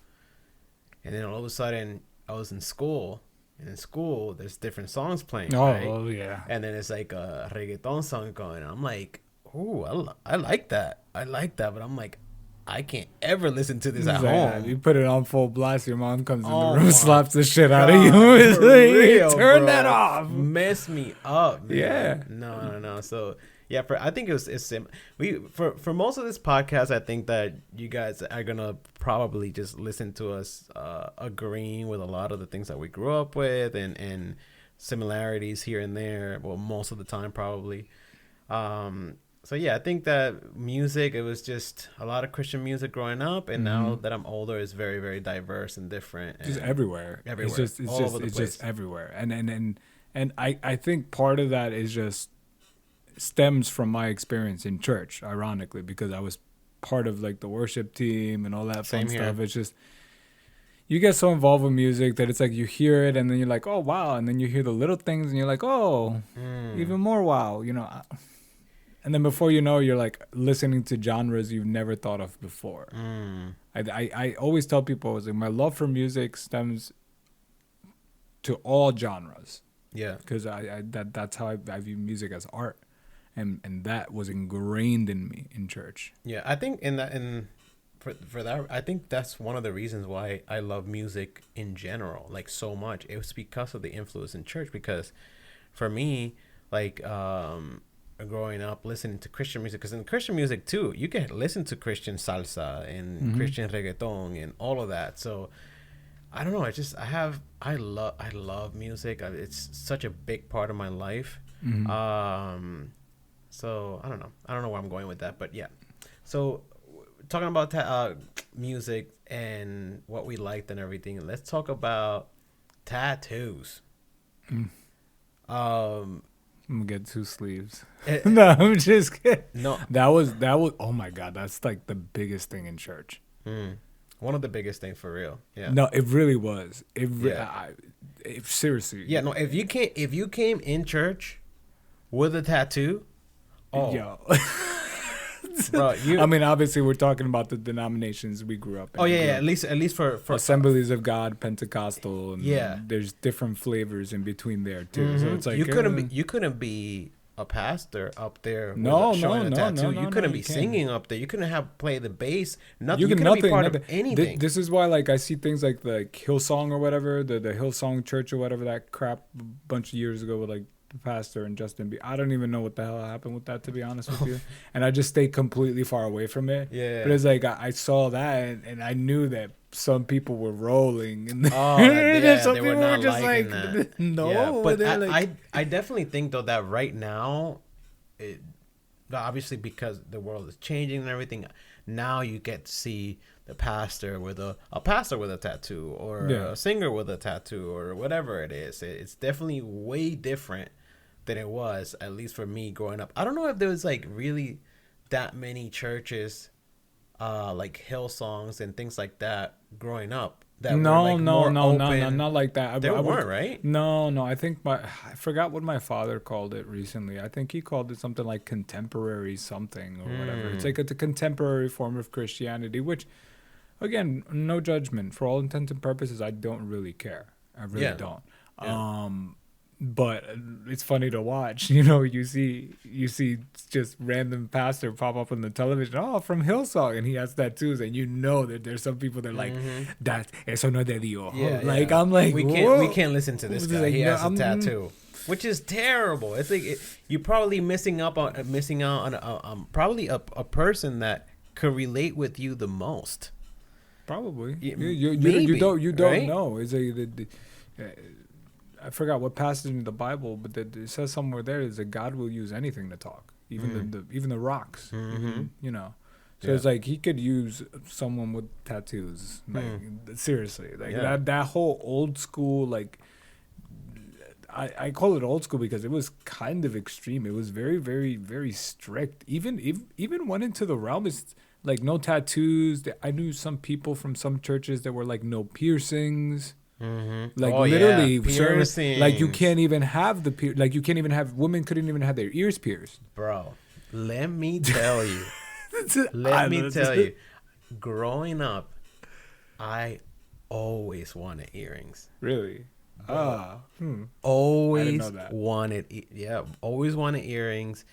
A: and then all of a sudden I was in school. And in school, there's different songs playing.
B: Oh,
A: right?
B: well, yeah.
A: And then it's like a reggaeton song going. I'm like, ooh, I like that. I like that. But I'm like, I can't ever listen to this at home.
B: You put it on full blast, your mom comes in the room, slaps the shit out of you. It's like,
A: real,
B: turn that off.
A: Mess me up, man.
B: Yeah.
A: No. So yeah, I think it's for most of this podcast, I think that you guys are gonna probably just listen to us agreeing with a lot of the things that we grew up with and similarities here and there. Well, most of the time probably. So yeah, I think that music, it was just a lot of Christian music growing up, and now that I'm older, it's very, very diverse and different. And
B: just everywhere.
A: Everywhere.
B: It's just everywhere. And I think part of that is just stems from my experience in church, ironically, because I was part of like the worship team and all that fun stuff. It's just, you get so involved with music that it's like you hear it and then you're like, oh wow, and then you hear the little things and you're like, oh, even more wow, you know. And then before you know, you're like listening to genres you've never thought of before. I always tell people, I was like, my love for music stems to all genres.
A: Yeah,
B: because that's how I view music as art. And that was ingrained in me in church.
A: Yeah, I think for that, I think that's one of the reasons why I love music in general, like so much. It was because of the influence in church. Because for me, like growing up listening to Christian music, because in Christian music too, you can listen to Christian salsa and Christian reggaeton and all of that. So I don't know. I love music. It's such a big part of my life. So I don't know where I'm going with that, but yeah. So talking about music and what we liked and everything, let's talk about tattoos.
B: I'm gonna get 2 sleeves. No, I'm just kidding.
A: No,
B: that was. Oh my god, that's like the biggest thing in church.
A: One of the biggest things for real. Yeah.
B: No, it really was. Seriously.
A: Yeah. No, if you came in church with a tattoo. Oh.
B: Yo.
A: Bro,
B: I mean, obviously, we're talking about the denominations we grew up in.
A: Oh yeah, at least for
B: Assemblies of God, Pentecostal, and
A: yeah,
B: there's different flavors in between there too. So it's like
A: you couldn't be a pastor up there.
B: No,
A: showing a tattoo.
B: no,
A: You couldn't be
B: you can't.
A: singing up there. You couldn't have play the bass. Nothing.
B: You
A: You
B: can
A: couldn't be part
B: nothing.
A: of anything.
B: This is why, like, I see things like the Hillsong or whatever, the Hillsong Church or whatever, that crap a bunch of years ago with like the pastor and Justin Bieber. I don't even know what the hell happened with that, to be honest with you. And I just stayed completely far away from it.
A: Yeah.
B: But it's like I saw that and I knew that some people were rolling. And
A: Oh, yeah,
B: some
A: they were
B: people
A: not
B: just
A: liking
B: like,
A: that.
B: no.
A: Yeah, but
B: they're like,
A: I definitely think though that right now, obviously because the world is changing and everything, now you get to see the pastor with a pastor with a tattoo or a singer with a tattoo or whatever it is. It's definitely way different than it was, at least for me growing up. I don't know if there was like really that many churches, like Hillsongs and things like that growing up. That
B: no,
A: were like
B: no,
A: open.
B: not like that.
A: There weren't, right?
B: No. I think I forgot what my father called it recently. I think he called it something like contemporary something or whatever. It's like a contemporary form of Christianity, which, again, no judgment. For all intents and purposes, I don't really care. I really don't.
A: Yeah.
B: But it's funny to watch. You know, you see just random pastor pop up on the television. Oh, from Hillsong, and he has tattoos, and you know that there's some people that are like, that eso no es de Dios.
A: Yeah,
B: like
A: yeah.
B: I'm like,
A: we can't listen to this guy.
B: Like,
A: he has a
B: I'm-
A: tattoo, which is terrible. It's like you're probably missing out on probably a person that could relate with you the most.
B: Probably.
A: Yeah,
B: You
A: maybe,
B: don't
A: right?
B: know. It's like I forgot what passage in the Bible, but it says somewhere there is that God will use anything to talk, even even the rocks. Even, you know. So it's like he could use someone with tattoos. Like seriously, like that whole old school, like I call it old school because it was kind of extreme. It was very, very, very strict. Even went into the realm is like no tattoos. I knew some people from some churches that were like no piercings. Like literally, certain, like you can't even have like you can't even have women couldn't even have their ears pierced.
A: Bro, let me tell you. Let me tell you, growing up, I always wanted earrings.
B: Really?
A: Always
B: I didn't know that.
A: always wanted earrings.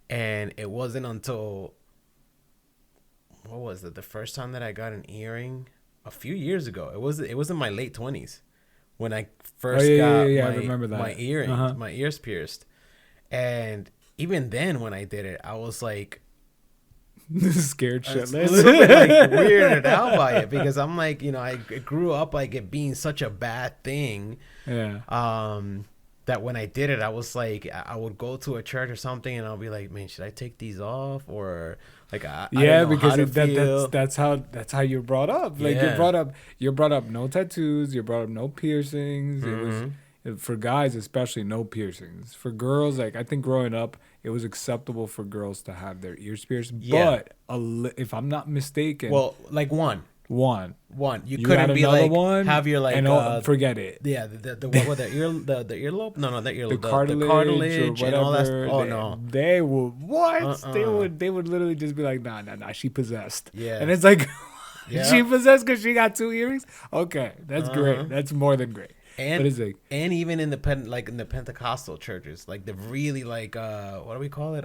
A: And it wasn't until, what was it? The first time that I got an earring a few years ago. It was in my late 20s when I first got
B: I remember that.
A: my earrings, my ears pierced. And even then when I did it, I was like,
B: scared
A: a
B: shitless.
A: little bit like weirded out by it because I'm like, you know, I grew up like it being such a bad thing.
B: Yeah.
A: That when I did it, I was like, I would go to a church or something, and I'll be like, man, should I take these off or like, I don't know
B: because
A: how to feel.
B: that's how you're brought up. Like you're brought up no tattoos. You're brought up no piercings. It was for guys especially no piercings. For girls, like I think growing up, it was acceptable for girls to have their ears pierced.
A: Yeah.
B: But if I'm not mistaken,
A: Well, like one. You
B: had
A: couldn't be
B: another
A: like
B: one,
A: have your like
B: and forget it.
A: Yeah, the what was the earlobe? No, the earlobe.
B: The cartilage or
A: and all that.
B: whatever.
A: Oh no.
B: They would what? They would literally just be like, nah, she possessed.
A: Yeah.
B: And it's like,
A: Yeah.
B: she possessed because she got 2 earrings. Okay, that's great. That's more than great.
A: And
B: but it's like,
A: and even in the Pentecostal churches, like the really like what do we call it?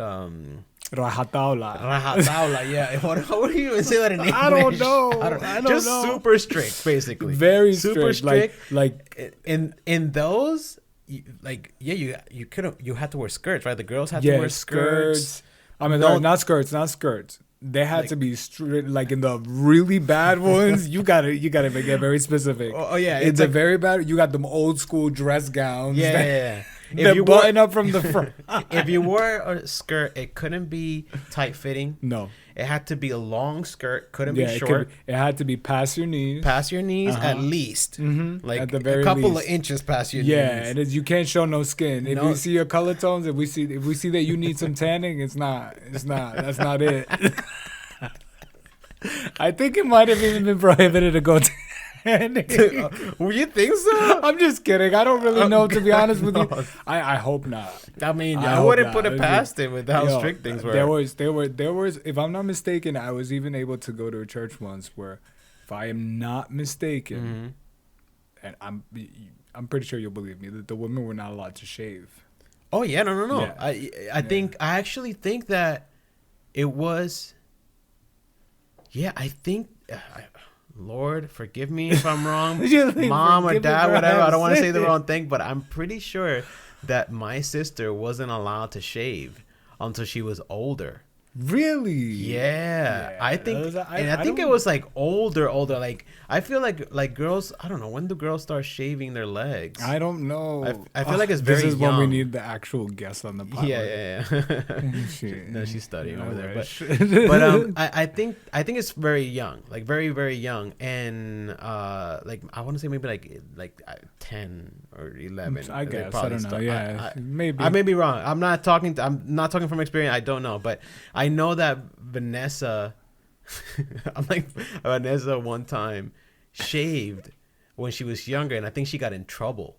B: rajatabla.
A: Rajatabla, yeah. What do you even say that in English?
B: I don't know.
A: Just super strict, basically.
B: Very
A: super
B: strict. Like
A: in those, you couldn't. You had to wear skirts, right? The girls had to wear skirts.
B: I mean, not skirts. They had to be strict. Like in the really bad ones, you gotta get very specific.
A: Oh yeah,
B: it's a very bad. You got them old school dress gowns.
A: Yeah.
B: If you button up from the front.
A: If you wore a skirt, it couldn't be tight fitting.
B: No.
A: It had to be a long skirt. Couldn't be short.
B: It had to be past your knees.
A: Past your knees at least. Like
B: at the very
A: a couple
B: least.
A: of inches past your knees.
B: Yeah, and you can't show no skin. If you see your color tones, if we see that you need some tanning, it's not. That's not it. I think it might have even been prohibited to go
A: You think so?
B: I'm just kidding. I don't really know, to be honest with you. I hope not.
A: I mean,
B: I
A: I
B: hope
A: wouldn't
B: not.
A: put it past him with how strict things were.
B: There was. If I'm not mistaken, I was even able to go to a church once where, if I am not mistaken, and I'm pretty sure you'll believe me, that the women were not allowed to shave.
A: Oh yeah, no.
B: Yeah.
A: I actually think that it was. Yeah, I think. Lord, forgive me if I'm wrong, Mom or Dad, whatever. I don't want to say the wrong thing, but I'm pretty sure that my sister wasn't allowed to shave until she was older.
B: Really?
A: Yeah. I think, I think it was like older. Like I feel like girls. I don't know, when do girls start shaving their legs?
B: I don't know.
A: I feel like it's very young.
B: This is when we need the actual guest on the podcast.
A: Yeah. No, she's studying over there. But I think it's very young, like very, very young, and like I want to say maybe like 10 or 11.
B: I guess I don't know. Yeah, maybe
A: I may be wrong. I'm not talking from experience. I don't know, but I know that Vanessa, Vanessa one time shaved when she was younger, and I think she got in trouble.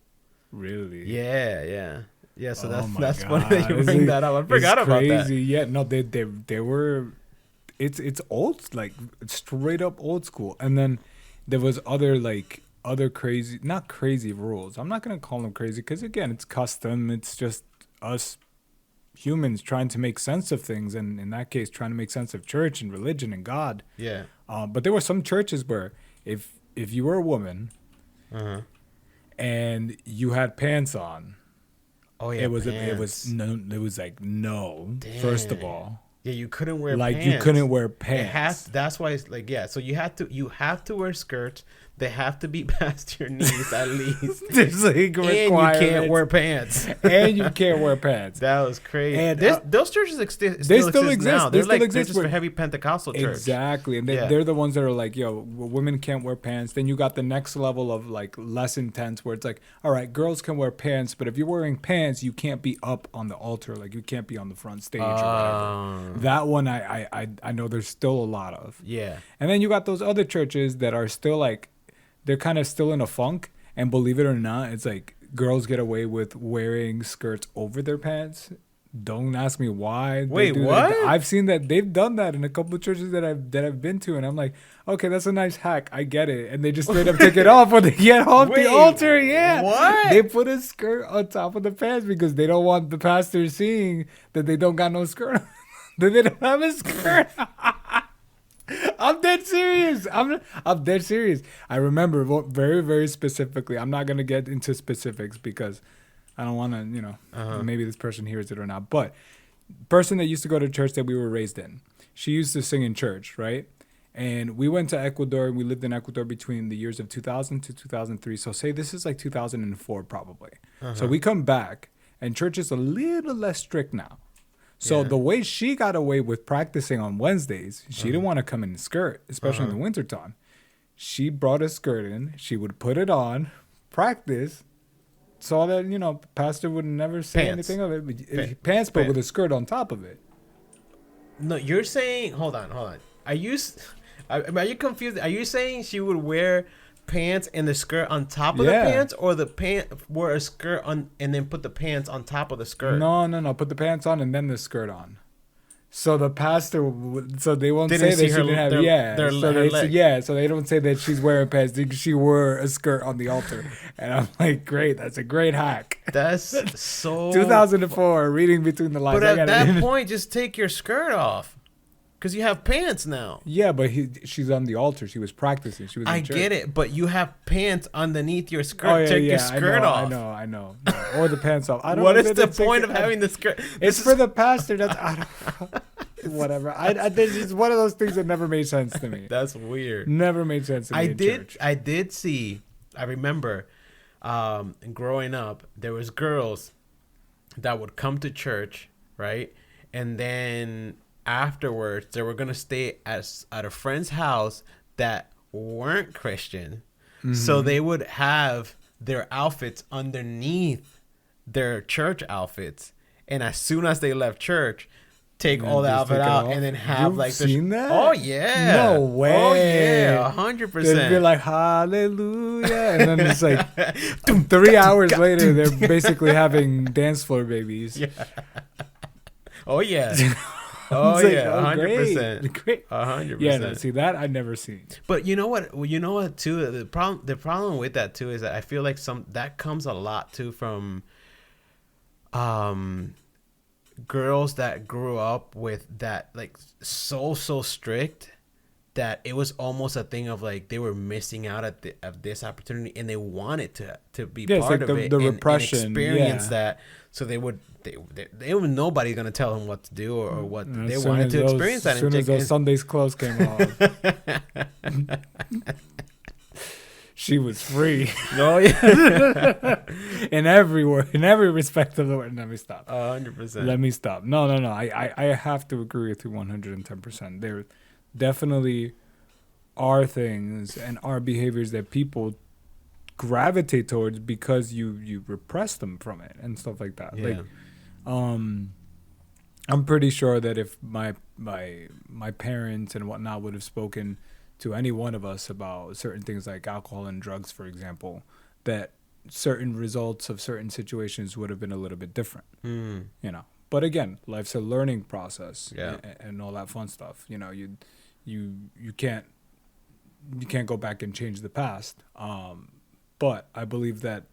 B: Really?
A: Yeah. So that's funny that you bring that up. I forgot about that.
B: Yeah, no, they were. It's old, like straight up old school, and then there was other crazy, not crazy rules. I'm not gonna call them crazy because again, it's custom. It's just us humans trying to make sense of things, and in that case trying to make sense of church and religion and God.
A: Yeah.
B: But there were some churches where if you were a woman and you had pants on, it was like no. Damn. First of all,
A: yeah, you couldn't wear
B: pants.
A: You
B: couldn't wear pants.
A: That's why it's like, yeah, so you have to wear skirts. They have to be past your knees at least.
B: There's like
A: and you can't wear pants.
B: And you can't wear pants.
A: That was crazy.
B: And
A: those churches still exist now. They're just for heavy Pentecostal church.
B: Exactly. And they're the ones that are like, yo, women can't wear pants. Then you got the next level of like less intense where it's like, all right, girls can wear pants, but if you're wearing pants, you can't be up on the altar. Like you can't be on the front stage or whatever. That one I know there's still a lot of.
A: Yeah.
B: And then you got those other churches that are still like, they're kind of still in a funk, and believe it or not, it's like girls get away with wearing skirts over their pants. Don't ask me why.
A: Wait, what?
B: I've seen that they've done that in a couple of churches that I've been to, and I'm like, okay, that's a nice hack. I get it. And they just straight up take it off when they get off the altar. Yeah,
A: what?
B: They put a skirt on top of the pants because they don't want the pastor seeing that they don't got no skirt on. That they don't have a skirt. I'm dead serious. I'm dead serious. I remember very, very specifically. I'm not going to get into specifics because I don't want to, maybe this person hears it or not. But person that used to go to church that we were raised in, she used to sing in church, right? And we went to Ecuador, and we lived in Ecuador between the years of 2000 to 2003. So say this is like 2004 probably. So we come back, and church is a little less strict now. So the way she got away with practicing on Wednesdays, she didn't want to come in a skirt, especially in the wintertime. She brought a skirt in. She would put it on, practice, so that, pastor would never say anything of it. Pants, but with a skirt on top of it.
A: No, you're saying, hold on. Are you confused? Are you saying she would wear pants and the skirt on top of the pants, or the wear a skirt on and then put the pants on top of the skirt?
B: No. Put the pants on and then the skirt on. So the pastor, so they won't say that she didn't have, so they don't say that she's wearing pants. She wore a skirt on the altar. And I'm like, great, that's a great hack.
A: That's so
B: 2004, reading between the lines.
A: But at that point, just take your skirt off. Because you have pants now.
B: Yeah, but she's on the altar. She was practicing. She was.
A: I get it, but you have pants underneath your skirt. Take your skirt off.
B: I know. Or the pants off.
A: What is the point of having the skirt?
B: It's for the pastor. That's whatever. It's one of those things that never made sense to me.
A: That's weird.
B: Never made sense to me.
A: I did see. I remember, growing up, there was girls that would come to church, right, and then afterwards they were gonna stay at a friend's house that weren't Christian, so they would have their outfits underneath their church outfits, and as soon as they left church, take
B: And
A: all the
B: just
A: outfit
B: take it
A: out
B: off.
A: and then have
B: You've
A: like
B: seen that?
A: Oh yeah.
B: No
A: Oh
B: way.
A: yeah.
B: They'd be
A: 100%.
B: like, hallelujah. And then it's like 3 hours later, they're basically having dance floor babies.
A: Yeah. Oh yeah.
B: It's
A: Oh
B: like,
A: yeah.
B: oh,
A: 100%.
B: great.
A: 100%.
B: Yeah, no, see that I've never seen.
A: But you know what? You know what too? The problem with that too is that I feel like that comes a lot too from girls that grew up with that like so strict that it was almost a thing of like they were missing out of this opportunity and they wanted to be
B: Yeah, it's
A: part
B: like
A: of
B: the
A: it
B: repression,
A: and experience
B: yeah.
A: that. So they were nobody's gonna tell them what to do or what
B: And
A: they
B: as soon
A: wanted
B: as
A: to
B: those-
A: experience that.
B: As soon as those Sundays clothes came off, she was free
A: Oh yeah.
B: in every respect of the word. Let me stop.
A: 100%.
B: Let me stop. No. I have to agree with you 110%. There definitely are things and are behaviors that people gravitate towards because you repress them from it and stuff like that.
A: Yeah.
B: Like, I'm pretty sure that if my parents and whatnot would have spoken to any one of us about certain things like alcohol and drugs, for example, that certain results of certain situations would have been a little bit different.
A: Mm.
B: You know, but again, life's a learning process.
A: Yeah.
B: And all that fun stuff. You know, you can't go back and change the past. But I believe that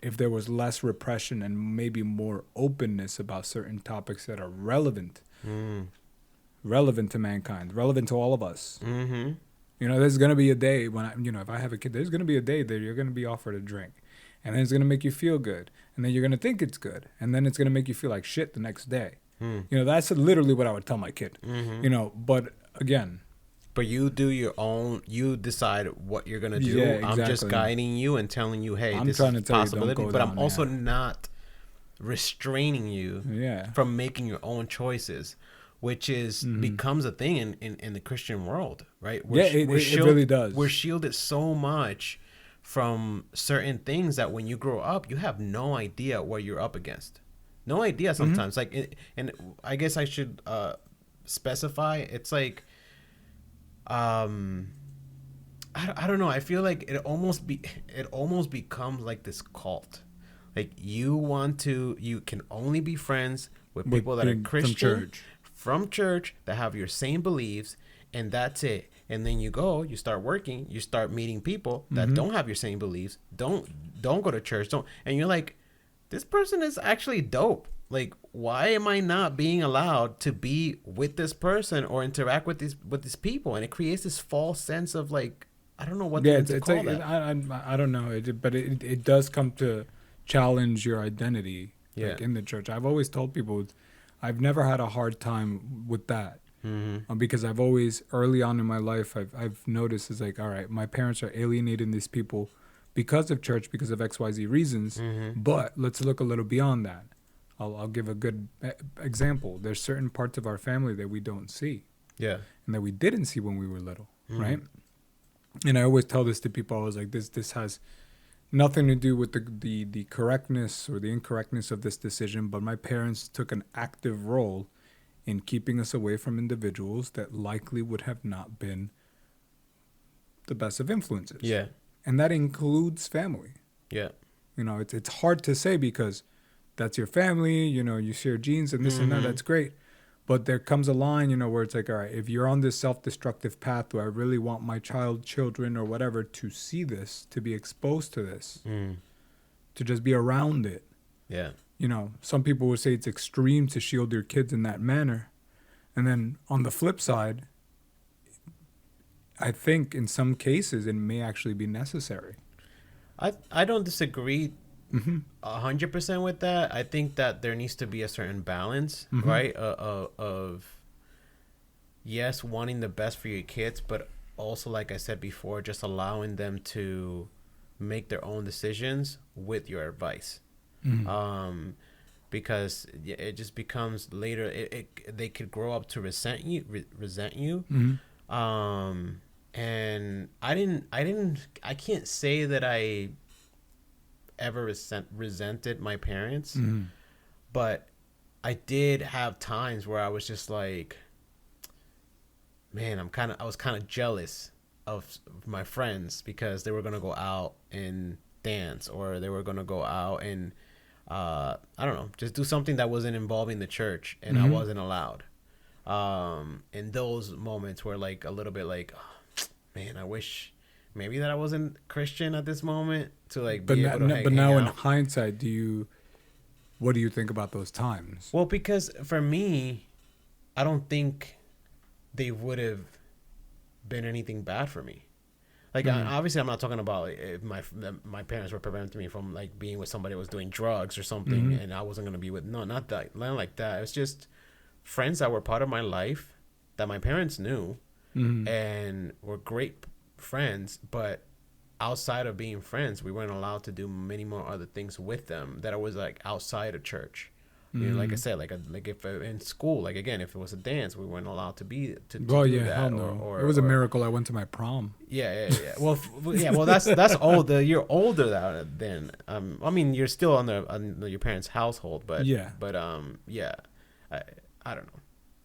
B: if there was less repression and maybe more openness about certain topics that are relevant to mankind, relevant to all of us.
A: Mm-hmm.
B: You know, there's going to be a day when if I have a kid, there's going to be a day that you're going to be offered a drink, and then it's going to make you feel good, and then you're going to think it's good, and then it's going to make you feel like shit the next day. You know, that's literally what I would tell my kid. You know, but again,
A: But you do your own. You decide what you're gonna do.
B: Yeah,
A: I'm just
B: exactly.
A: guiding you and telling you, hey,
B: I'm
A: this
B: trying
A: is
B: to
A: a
B: tell you, don't
A: possibility.
B: go
A: But I'm
B: down,
A: also
B: yeah.
A: not restraining you
B: yeah.
A: from making your own choices, which is becomes a thing in the Christian world, right?
B: Yeah, it really does.
A: We're shielded so much from certain things that when you grow up, you have no idea what you're up against. No idea sometimes. And I guess I should specify. It's like, I don't know. I feel like it almost becomes like this cult. Like you can only be friends with people that are Christian from church that have your same beliefs, and that's it. And then you start working, you start meeting people that don't have your same beliefs, don't go to church, and you're like, this person is actually dope. Like, why am I not being allowed to be with this person or interact with these people? And it creates this false sense of like, I don't know what to call that.
B: I don't know, but it does come to challenge your identity, like, in the church. I've always told people, I've never had a hard time with that. Because I've always, early on in my life, I've noticed is like, all right, my parents are alienating these people because of church, because of XYZ reasons. But let's look a little beyond that. I'll give a good example. There's certain parts of our family that we don't see.
A: Yeah.
B: And that we didn't see when we were little, right? And I always tell this to people. I was like, this has nothing to do with the correctness or the incorrectness of this decision, but my parents took an active role in keeping us away from individuals that likely would have not been the best of influences.
A: Yeah.
B: And that includes family.
A: Yeah.
B: You know, it's hard to say because that's your family, you know, you share genes and this and that, that's great. But there comes a line, you know, where it's like, all right, if you're on this self-destructive path where I really want my children or whatever to see this, to be exposed to this, to just be around it.
A: Yeah.
B: You know, some people would say it's extreme to shield your kids in that manner. And then on the flip side, I think in some cases it may actually be necessary.
A: I don't disagree 100% with that. I think that there needs to be a certain balance, right? Of yes, wanting the best for your kids, but also, like I said before, just allowing them to make their own decisions with your advice. Because it just becomes later they could grow up to resent you. And I can't say that I ever resented my parents, but I did have times where I was just like, man, I was kind of jealous of my friends because they were gonna go out and dance, or they were gonna go out and I don't know, just do something that wasn't involving the church, and I wasn't allowed. And those moments were like a little bit like, oh, man, I wish maybe that I wasn't Christian at this moment to like be able to
B: but now
A: hang
B: in
A: out.
B: hindsight, what do you think about those times?
A: Well, because for me, I don't think they would have been anything bad for me. Like, obviously, I'm not talking about like, if my parents were preventing me from like being with somebody that was doing drugs or something, and I wasn't gonna be with. No, not like that. It was just friends that were part of my life that my parents knew and were great friends, but outside of being friends, we weren't allowed to do many more other things with them that was like outside of church. You know, like I said, like if in school, like again, if it was a dance, we weren't allowed to to
B: Well,
A: do
B: yeah,
A: that.
B: hell no. It was a miracle I went to my prom.
A: Yeah. Well, yeah. Well, that's old. You're older then. I mean, you're still on your parents' household, but
B: Yeah.
A: yeah. I don't know.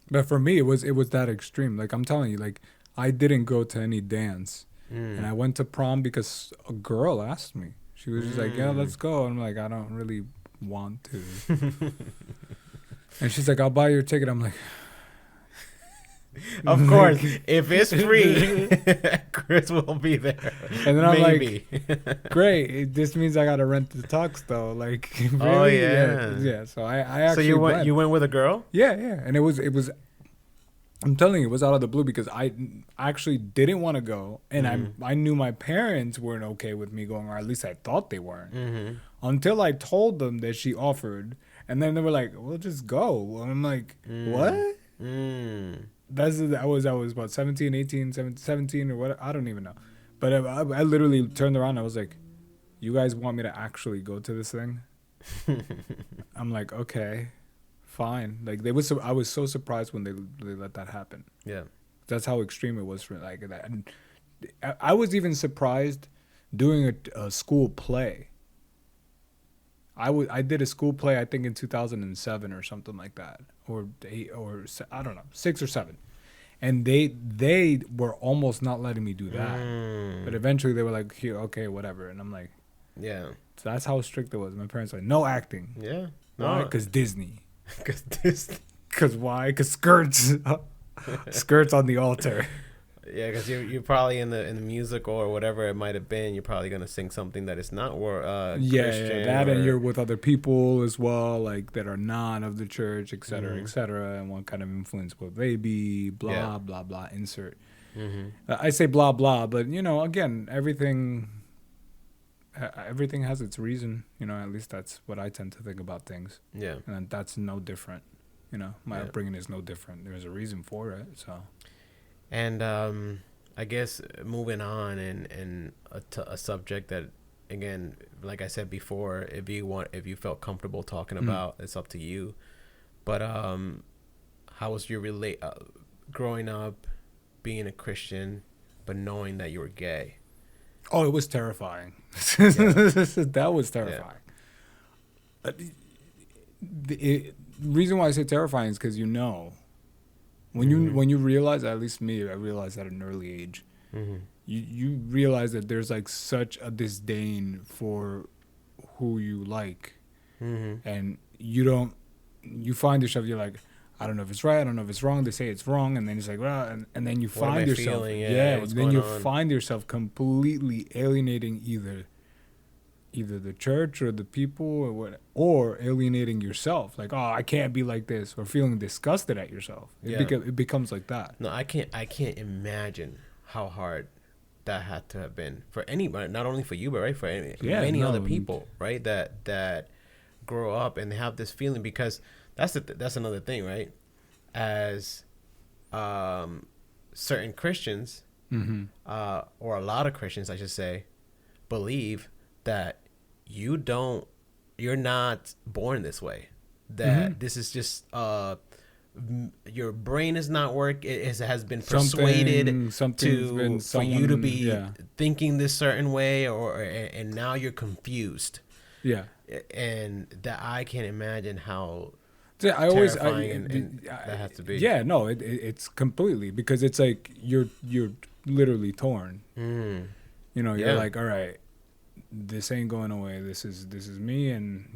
B: But for me, it was that extreme. Like I'm telling you, like I didn't go to any dance, and I went to prom because a girl asked me. She was just like, "Yeah, let's go." And I'm like, "I don't really want to." And she's like, "I'll buy your ticket." I'm like,
A: Of course, if it's free, Chris will be there.
B: And then I'm
A: Maybe.
B: like, "Great! This means I gotta rent the tux though." Like, really?
A: Oh, yeah.
B: yeah. So I actually
A: So you went with a girl?
B: Yeah, and it was. I'm telling you, it was out of the blue because I actually didn't want to go, and I knew my parents weren't okay with me going, or at least I thought they weren't, until I told them that she offered, and then they were like, "We'll just go," and I'm like, "What?" I was about 17, 18, 17 or what, I don't even know, but I literally turned around. I was like, "You guys want me to actually go to this thing?" I'm like, "Okay. Fine." Like I was so surprised when they let that happen.
A: Yeah.
B: That's how extreme it was for like that. And I was even surprised doing a school play. I did a school play, I think in 2007 or something like that, or 8 or I don't know, 6 or 7, and they were almost not letting me do that. But eventually they were like, "Here, okay, whatever," and I'm like,
A: Yeah.
B: so that's how strict it was. My parents were like, "No acting."
A: Yeah.
B: Why? Because Disney.
A: Because
B: Why? Because skirts. Skirts on the altar.
A: yeah, because you're probably in the musical or whatever it might have been. You're probably gonna sing something that is not Christian.
B: That, and you're with other people as well, like that are not of the church, et cetera, et cetera. And what kind of influence will they be? Blah blah blah. Insert. I say blah blah, but again, everything has its reason. At least that's what I tend to think about things.
A: Yeah.
B: And that's no different. My upbringing is no different. There's a reason for it. So.
A: And I guess moving on and a subject that, again, like I said before, if you felt comfortable talking about, it's up to you. But how was your growing up, being a Christian, but knowing that you were gay?
B: Oh, it was terrifying. That was terrifying. Yeah. The reason why I say terrifying is because when you realize, at least me, I realized at an early age, you realize that there's like such a disdain for who you like, and you find yourself, you're like, I don't know if it's right, I don't know if it's wrong. They say it's wrong, and then it's like, well, and then you find yourself, then you find yourself completely alienating either the church or the people or alienating yourself. Like, oh, I can't be like this, or feeling disgusted at yourself. It becomes like that.
A: No, I can't imagine how hard that had to have been for anybody, not only for you, but right for many other people, right? That grow up and they have this feeling, because that's another thing, right? As certain Christians, or a lot of Christians, I should say, believe that you're not born this way. That this is just your brain is not work. It has been persuaded for you to be thinking this certain way, and now you're confused.
B: Yeah.
A: And that I can't imagine how
B: Yeah,
A: terrifying and that has to be.
B: Yeah, no, it's completely, because it's like you're literally torn.
A: Mm.
B: You're
A: Yeah.
B: like, all right, this ain't going away. This is me, and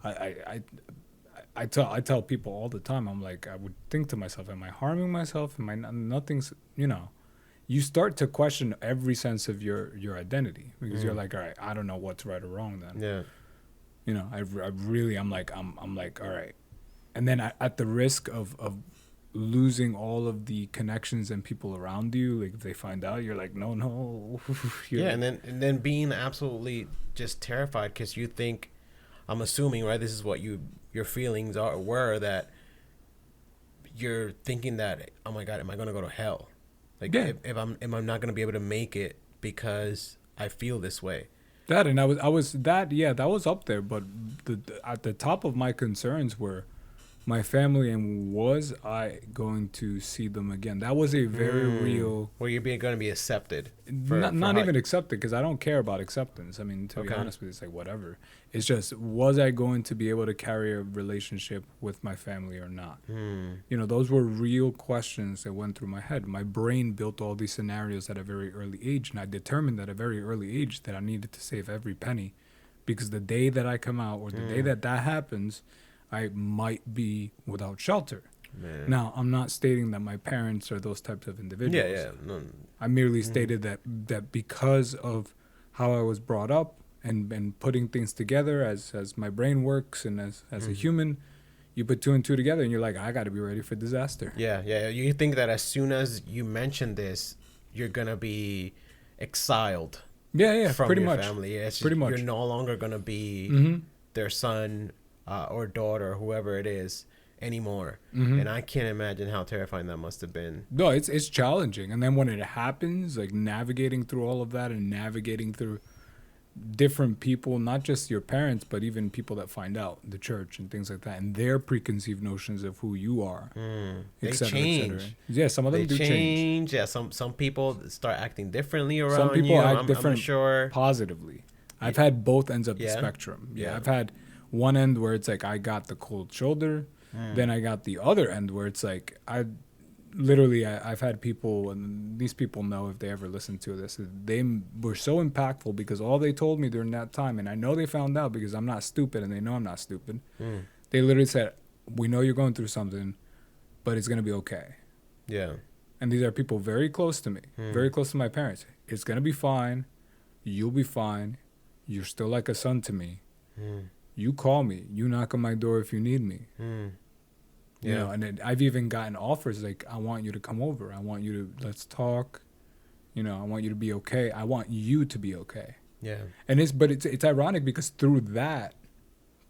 B: I tell people all the time. I'm like, I would think to myself, am I harming myself? Am I nothing's You start to question every sense of your identity, because you're like, all right, I don't know what's right or wrong then.
A: Yeah.
B: I'm like, all right. And then at the risk of losing all of the connections and people around you, like if they find out, you're like, no.
A: Yeah, and then being absolutely just terrified because you think, I'm assuming, right, this is what your feelings were, that you're thinking that, oh my God, am I going to go to hell? Like,
B: Yeah.
A: if I'm not going to be able to make it because I feel this way.
B: That, and I was that, yeah, that was up there, but at the top of my concerns were my family, and was I going to see them again? That was a very real.
A: Where you're going to be accepted.
B: Not even accepted, because I don't care about acceptance. I mean, to be honest with you, it's like whatever. It's just, was I going to be able to carry a relationship with my family or not? Those were real questions that went through my head. My brain built all these scenarios at a very early age, and I determined at a very early age that I needed to save every penny, because the day that I come out, or the day that happens, I might be without shelter. Man. Now, I'm not stating that my parents are those types of individuals.
A: Yeah. No.
B: I merely stated that because of how I was brought up and putting things together as my brain works, and as a human, you put two and two together and you're like, I got to be ready for disaster.
A: Yeah. You think that as soon as you mention this, you're going to be exiled.
B: Yeah,
A: from
B: pretty
A: your
B: much.
A: family. It's
B: pretty much.
A: You're no longer going to be their son or daughter, whoever it is, anymore. And I can't imagine how terrifying that must have been.
B: No, it's challenging. And then when it happens, like navigating through all of that, and navigating through different people, not just your parents, but even people that find out, the church and things like that, and their preconceived notions of who you are.
A: They change.
B: Et yeah, some of them do change.
A: Yeah, some people start acting differently around you.
B: Some people act different,
A: I'm sure.
B: Positively. I've had both ends of the spectrum. Yeah, I've had one end where it's like I got the cold shoulder. Then I got the other end where it's like I've had people, and these people know if they ever listen to this, they were so impactful because all they told me during that time, and I know they found out because I'm not stupid and they know I'm not stupid. They literally said, we know you're going through something, but it's going to be okay.
A: Yeah.
B: And these are people very close to me, very close to my parents. It's going to be fine. You'll be fine. You're still like a son to me. You call me. You knock on my door if you need me.
A: Yeah.
B: And I've even gotten offers like, I want you to come over. I want you to, let's talk. I want you to be okay. I want you to be okay.
A: Yeah.
B: And it's ironic because through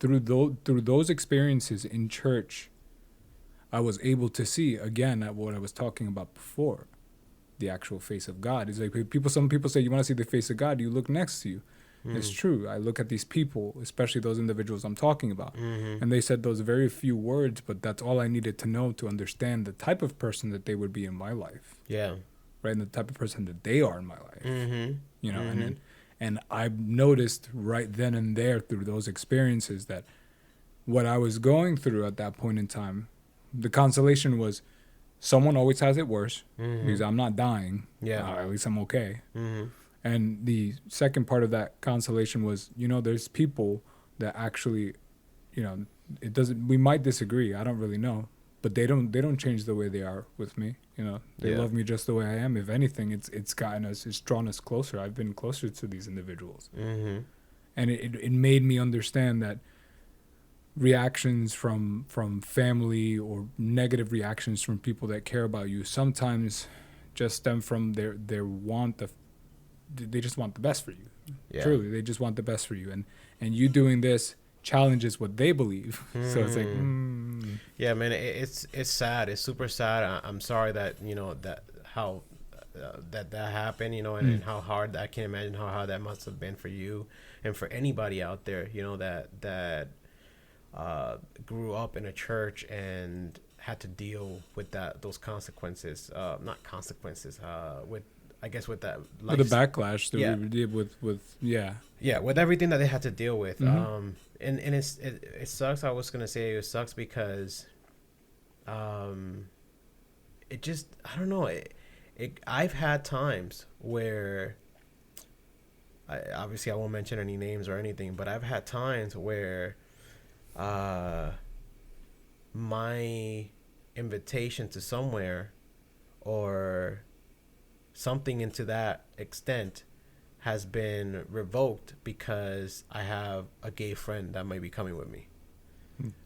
B: those experiences in church, I was able to see again at what I was talking about before, the actual face of God. It's like some people say, you want to see the face of God, you look next to you. It's true. I look at these people, especially those individuals I'm talking about, and they said those very few words, but that's all I needed to know to understand the type of person that they would be in my life.
A: Yeah.
B: Right, and the type of person that they are in my life. And I noticed right then and there through those experiences that what I was going through at that point in time, the consolation was someone always has it worse because I'm not dying.
A: Yeah.
B: At least I'm okay. And the second part of that consolation was, there's people that actually, it doesn't. We might disagree. I don't really know, but they don't change the way they are with me. They love me just the way I am. If anything, it's drawn us closer. I've been closer to these individuals, and it made me understand that reactions from family or negative reactions from people that care about you sometimes just stem from their want of. They just want the best for you. Yeah. Truly, they just want the best for you, and you doing this challenges what they believe. So it's like,
A: yeah, man, it's sad. It's super sad. I'm sorry that that happened. And how hard. I can't imagine how hard that must have been for you and for anybody out there. That grew up in a church and had to deal with those consequences. Not consequences. With I guess with that,
B: with the backlash that
A: yeah.
B: we did with
A: Yeah, with everything that they had to deal with.
B: Mm-hmm.
A: And it sucks. I was gonna say it sucks because, it just, I don't know. I've had times where, obviously I won't mention any names or anything, but I've had times where, my invitation to somewhere or something into that extent has been revoked because I have a gay friend that might be coming with me.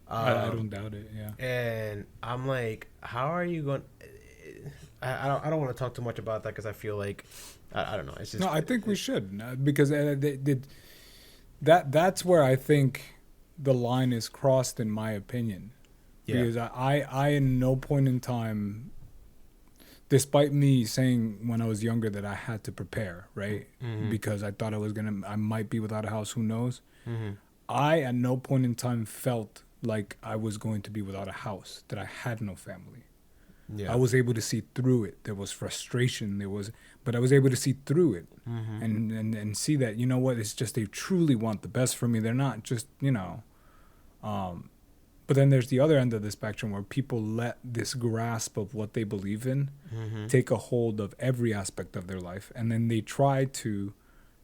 B: I don't doubt it. Yeah.
A: And I'm like, how are you going? I don't want to talk too much about that because I feel like I don't know. It's just
B: No, I think we should because that's where I think the line is crossed, in my opinion.
A: Yeah.
B: Because I in no point in time, despite me saying when I was younger that I had to prepare, right?
A: Mm-hmm.
B: Because I thought I might be without a house, who knows?
A: Mm-hmm.
B: I at no point in time felt like I was going to be without a house, that I had no family.
A: Yeah.
B: I was able to see through it. There was frustration, but I was able to see through it,
A: Mm-hmm.
B: and see that, you know what, it's just they truly want the best for me. They're not just, but then there's the other end of the spectrum where people let this grasp of what they believe in
A: Mm-hmm.
B: take a hold of every aspect of their life, and then they try to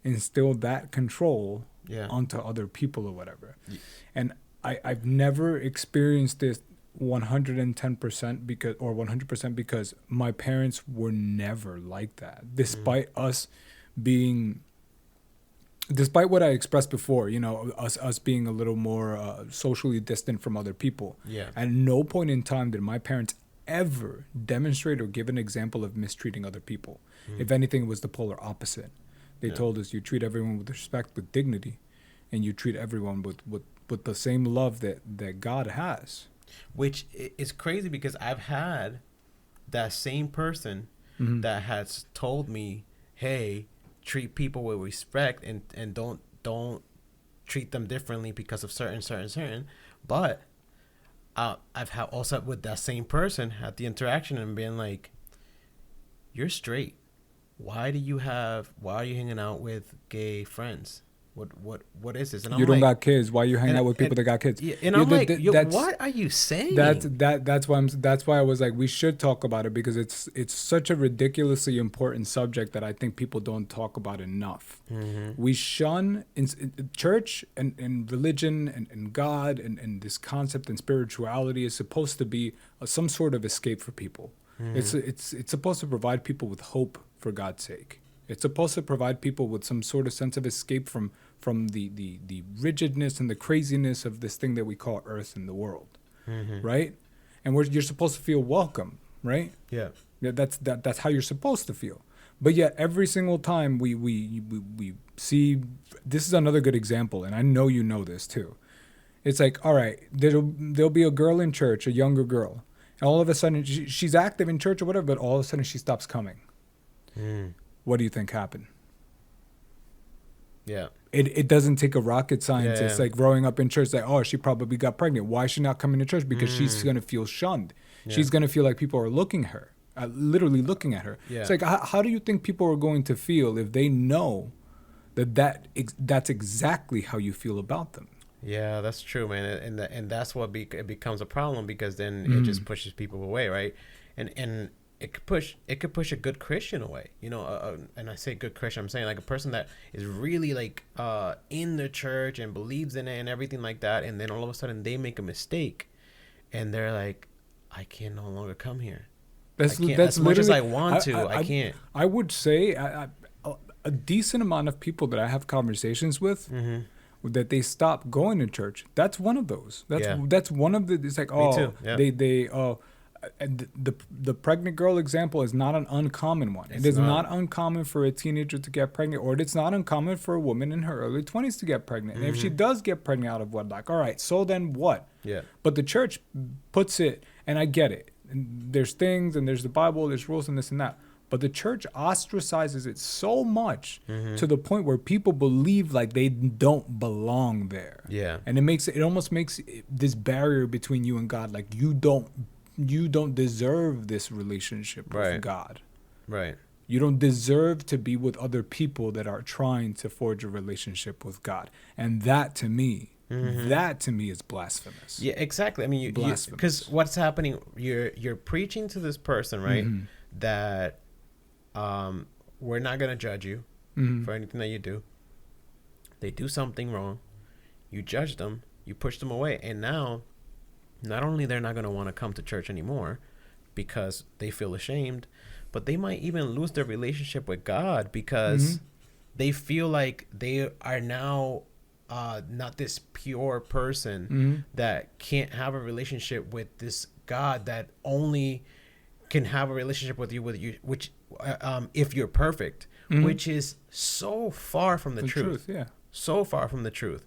B: instill that control
A: Yeah.
B: onto other people or whatever.
A: Yeah.
B: And I've never experienced this 110% because, or 100% because my parents were never like that. Despite despite what I expressed before, us being a little more socially distant from other people.
A: Yeah.
B: At no point in time did my parents ever demonstrate or give an example of mistreating other people.
A: Mm-hmm.
B: If anything, it was the polar opposite. They
A: Yeah. told
B: told us you treat everyone with respect, with dignity, and you treat everyone with the same love that God has.
A: Which is crazy because I've had that same person
B: Mm-hmm.
A: that has told me, "Hey, treat people with respect and don't treat them differently because of certain." But I've had also with that same person had the interaction and being like, "You're straight. Why are you hanging out with gay friends? What is this?" And I'm
B: You don't
A: like,
B: got kids. Why you hang out with people that got kids?
A: yeah, and I'm like,
B: that's
A: what are you saying?
B: that's why I was like, we should talk about it, because it's such a ridiculously important subject that I think people don't talk about enough.
A: Mm-hmm.
B: We shun in church and religion and God and this concept and spirituality is supposed to be some sort of escape for people.
A: Mm-hmm.
B: It's supposed to provide people with hope, for God's sake. It's supposed to provide people with some sort of sense of escape from the rigidness and the craziness of this thing that we call Earth and the world,
A: Mm-hmm.
B: right? And you're supposed to feel welcome, right?
A: Yeah.
B: Yeah, that's how you're supposed to feel. But yet every single time we see, this is another good example, and I know you know this too. It's like, all right, there'll be a girl in church, a younger girl, and all of a sudden she's active in church or whatever, but all of a sudden she stops coming.
A: Mm.
B: What do you think happened?
A: Yeah.
B: It doesn't take a rocket scientist
A: Yeah.
B: like growing up in church, like, oh, she probably got pregnant. Why is she not coming to church? Because she's going to feel shunned.
A: Yeah.
B: She's going to feel like people are literally looking at her.
A: Yeah.
B: It's like, how do you think people are going to feel if they know that's exactly how you feel about them?
A: Yeah, that's true, man, and that's what it becomes a problem, because then
B: Mm.
A: it just pushes people away, right? And it could push a good Christian away, and I say good Christian, I'm saying like a person that is really like in the church and believes in it and everything like that, and then all of a sudden they make a mistake, and they're like, I can no longer come here.
B: That's
A: As much as I
B: literally-
A: want to, I can't.
B: I would say a decent amount of people that I have conversations with,
A: Mm-hmm.
B: that they stop going to church. That's one of those. That's one of the. It's like, oh,
A: too, yeah.
B: they and the pregnant girl example is not an uncommon one.
A: It's
B: It is
A: not.
B: not uncommon for a teenager to get pregnant, or it's not uncommon for a woman in her early 20s to get pregnant. And if she does get pregnant out of wedlock, all right, so then what?
A: Yeah.
B: But the church puts it, and I get it. And there's things, and there's the Bible, there's rules, and this and that. But the church ostracizes it so much to the point where people believe like they don't belong there.
A: Yeah.
B: And it almost makes this barrier between you and God, like you don't deserve this relationship
A: Right.
B: with God.
A: Right.
B: You don't deserve to be with other people that are trying to forge a relationship with God. And that to me is blasphemous.
A: Yeah, exactly. I mean, because what's happening? You're preaching to this person, right? That we're not gonna judge you for anything that you do. They do something wrong, you judge them, you push them away, and now, not only they're not gonna want to come to church anymore because they feel ashamed, but they might even lose their relationship with God because they feel like they are now not this pure person that can't have a relationship with this God that only can have a relationship with you, which if you're perfect, which is so far from the truth. Yeah, so far from the truth.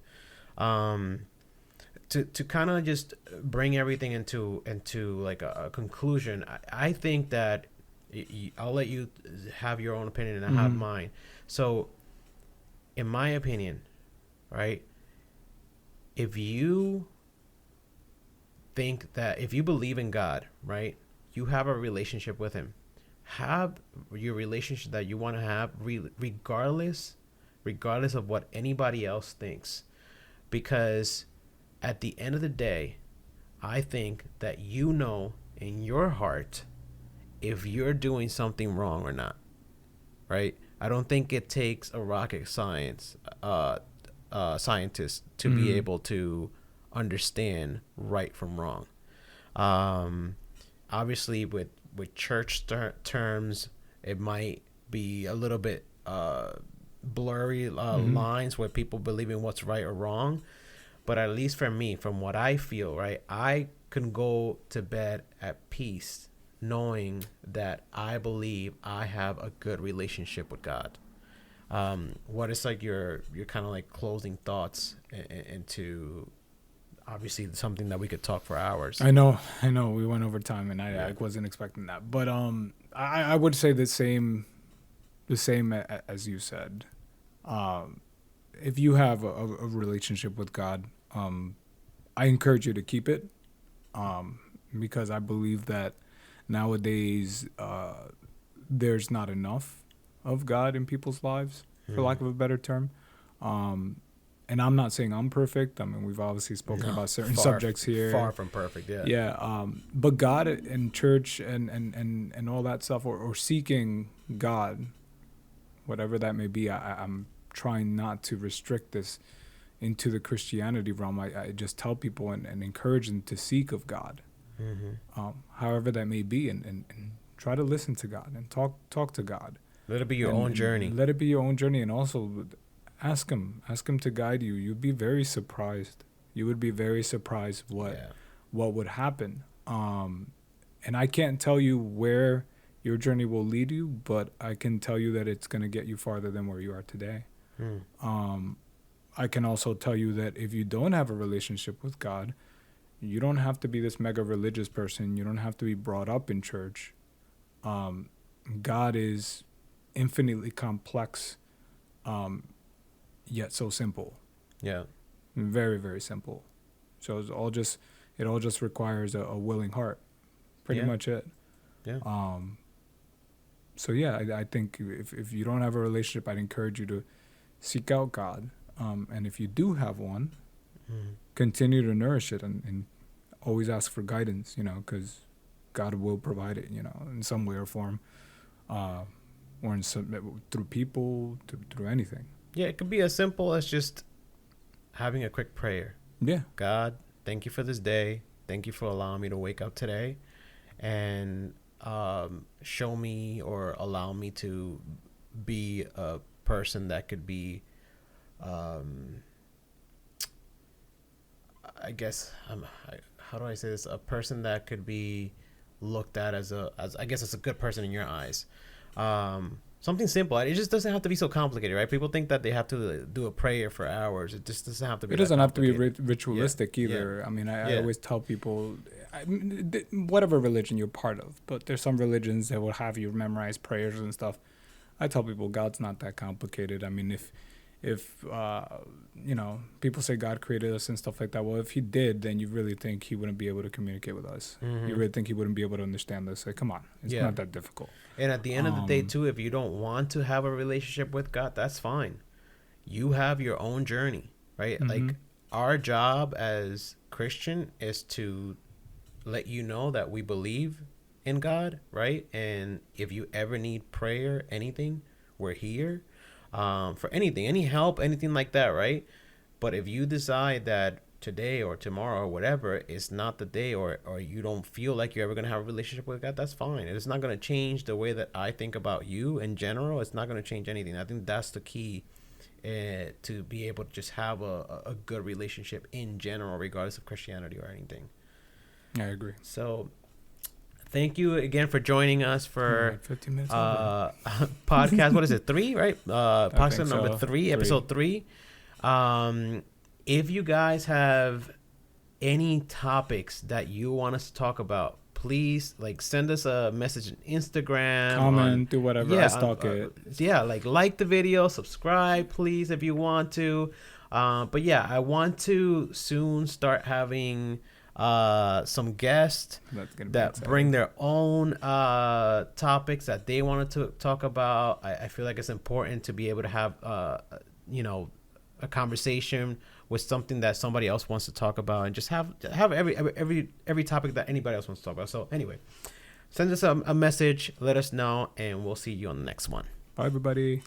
A: To kind of just bring everything into like a conclusion, I think that I'll let you have your own opinion and I have mine. So, in my opinion, right, if you think that, if you believe in God, right, you have a relationship with him, have your relationship that you want to have regardless of what anybody else thinks, because at the end of the day, I think that you know in your heart if you're doing something wrong or not, right? I don't think it takes a rocket scientist to be able to understand right from wrong. Obviously, with church terms, it might be a little bit blurry lines where people believe in what's right or wrong. But at least for me, from what I feel, right, I can go to bed at peace knowing that I believe I have a good relationship with God. What is like your kind of like closing thoughts into obviously something that we could talk for hours?
B: I know we went over time and I wasn't expecting that, but I would say the same as you said. If you have a relationship with God, I encourage you to keep it, because I believe that nowadays there's not enough of God in people's lives, for lack of a better term. And I'm not saying I'm perfect. I mean, we've obviously spoken about certain subjects here.
A: Far from perfect, yeah.
B: Yeah, but God and church and all that stuff, or seeking God, whatever that may be, I'm trying not to restrict this into the Christianity realm. I just tell people and encourage them to seek of God, however that may be, and try to listen to God and talk to God.
A: Let it be your own journey.
B: Let it be your own journey, and also ask him to guide you. You'd be very surprised. You would be very surprised what would happen. And I can't tell you where your journey will lead you, but I can tell you that it's going to get you farther than where you are today. I can also tell you that if you don't have a relationship with God, you don't have to be this mega religious person. You don't have to be brought up in church. God is infinitely complex, yet so simple. Yeah. Very, very simple. So it all just requires a willing heart. Pretty much it. Yeah. So yeah, I think if you don't have a relationship, I'd encourage you to seek out God. And if you do have one, continue to nourish it and always ask for guidance, because God will provide it, in some way or form, or through people, through anything.
A: Yeah, it could be as simple as just having a quick prayer.
B: Yeah.
A: God, thank you for this day. Thank you for allowing me to wake up today, and show me or allow me to be a person that could be, I guess, how do I say this? A person that could be looked at as I guess it's a good person in your eyes. Something simple. It just doesn't have to be so complicated, right? People think that they have to do a prayer for hours. It just doesn't have to be.
B: It doesn't have to be ritualistic either. Yeah. I mean, I always tell people, whatever religion you're part of, but there's some religions that will have you memorize prayers and stuff. I tell people God's not that complicated. I mean, if people say God created us and stuff like that. Well, if he did, then you really think he wouldn't be able to communicate with us. You really think he wouldn't be able to understand us. Like, come on, it's not that difficult.
A: And at the end of the day too, if you don't want to have a relationship with God, that's fine. You have your own journey, right? Like, our job as Christian is to let you know that we believe in God, right? And if you ever need prayer, anything, we're here for anything, any help, anything like that, right? But if you decide that today or tomorrow or whatever is not the day, or you don't feel like you're ever going to have a relationship with God, that's fine. It's not going to change the way that I think about you in general. It's not going to change anything. I think that's the key, to be able to just have a good relationship in general, regardless of Christianity or anything.
B: I agree.
A: So thank you again for joining us for
B: 15 minutes
A: podcast. What is it? 3, right? Podcast number 3, episode 3. If you guys have any topics that you want us to talk about, please send us a message on Instagram,
B: comment, do whatever. I stalk it.
A: Like the video, subscribe, please, if you want to. But yeah, I want to soon start having some guests that bring their own topics that they wanted to talk about. I feel like it's important to be able to have a conversation with something that somebody else wants to talk about, and just have every topic that anybody else wants to talk about. So anyway, send us a message, let us know, and we'll see you on the next one.
B: Bye, everybody.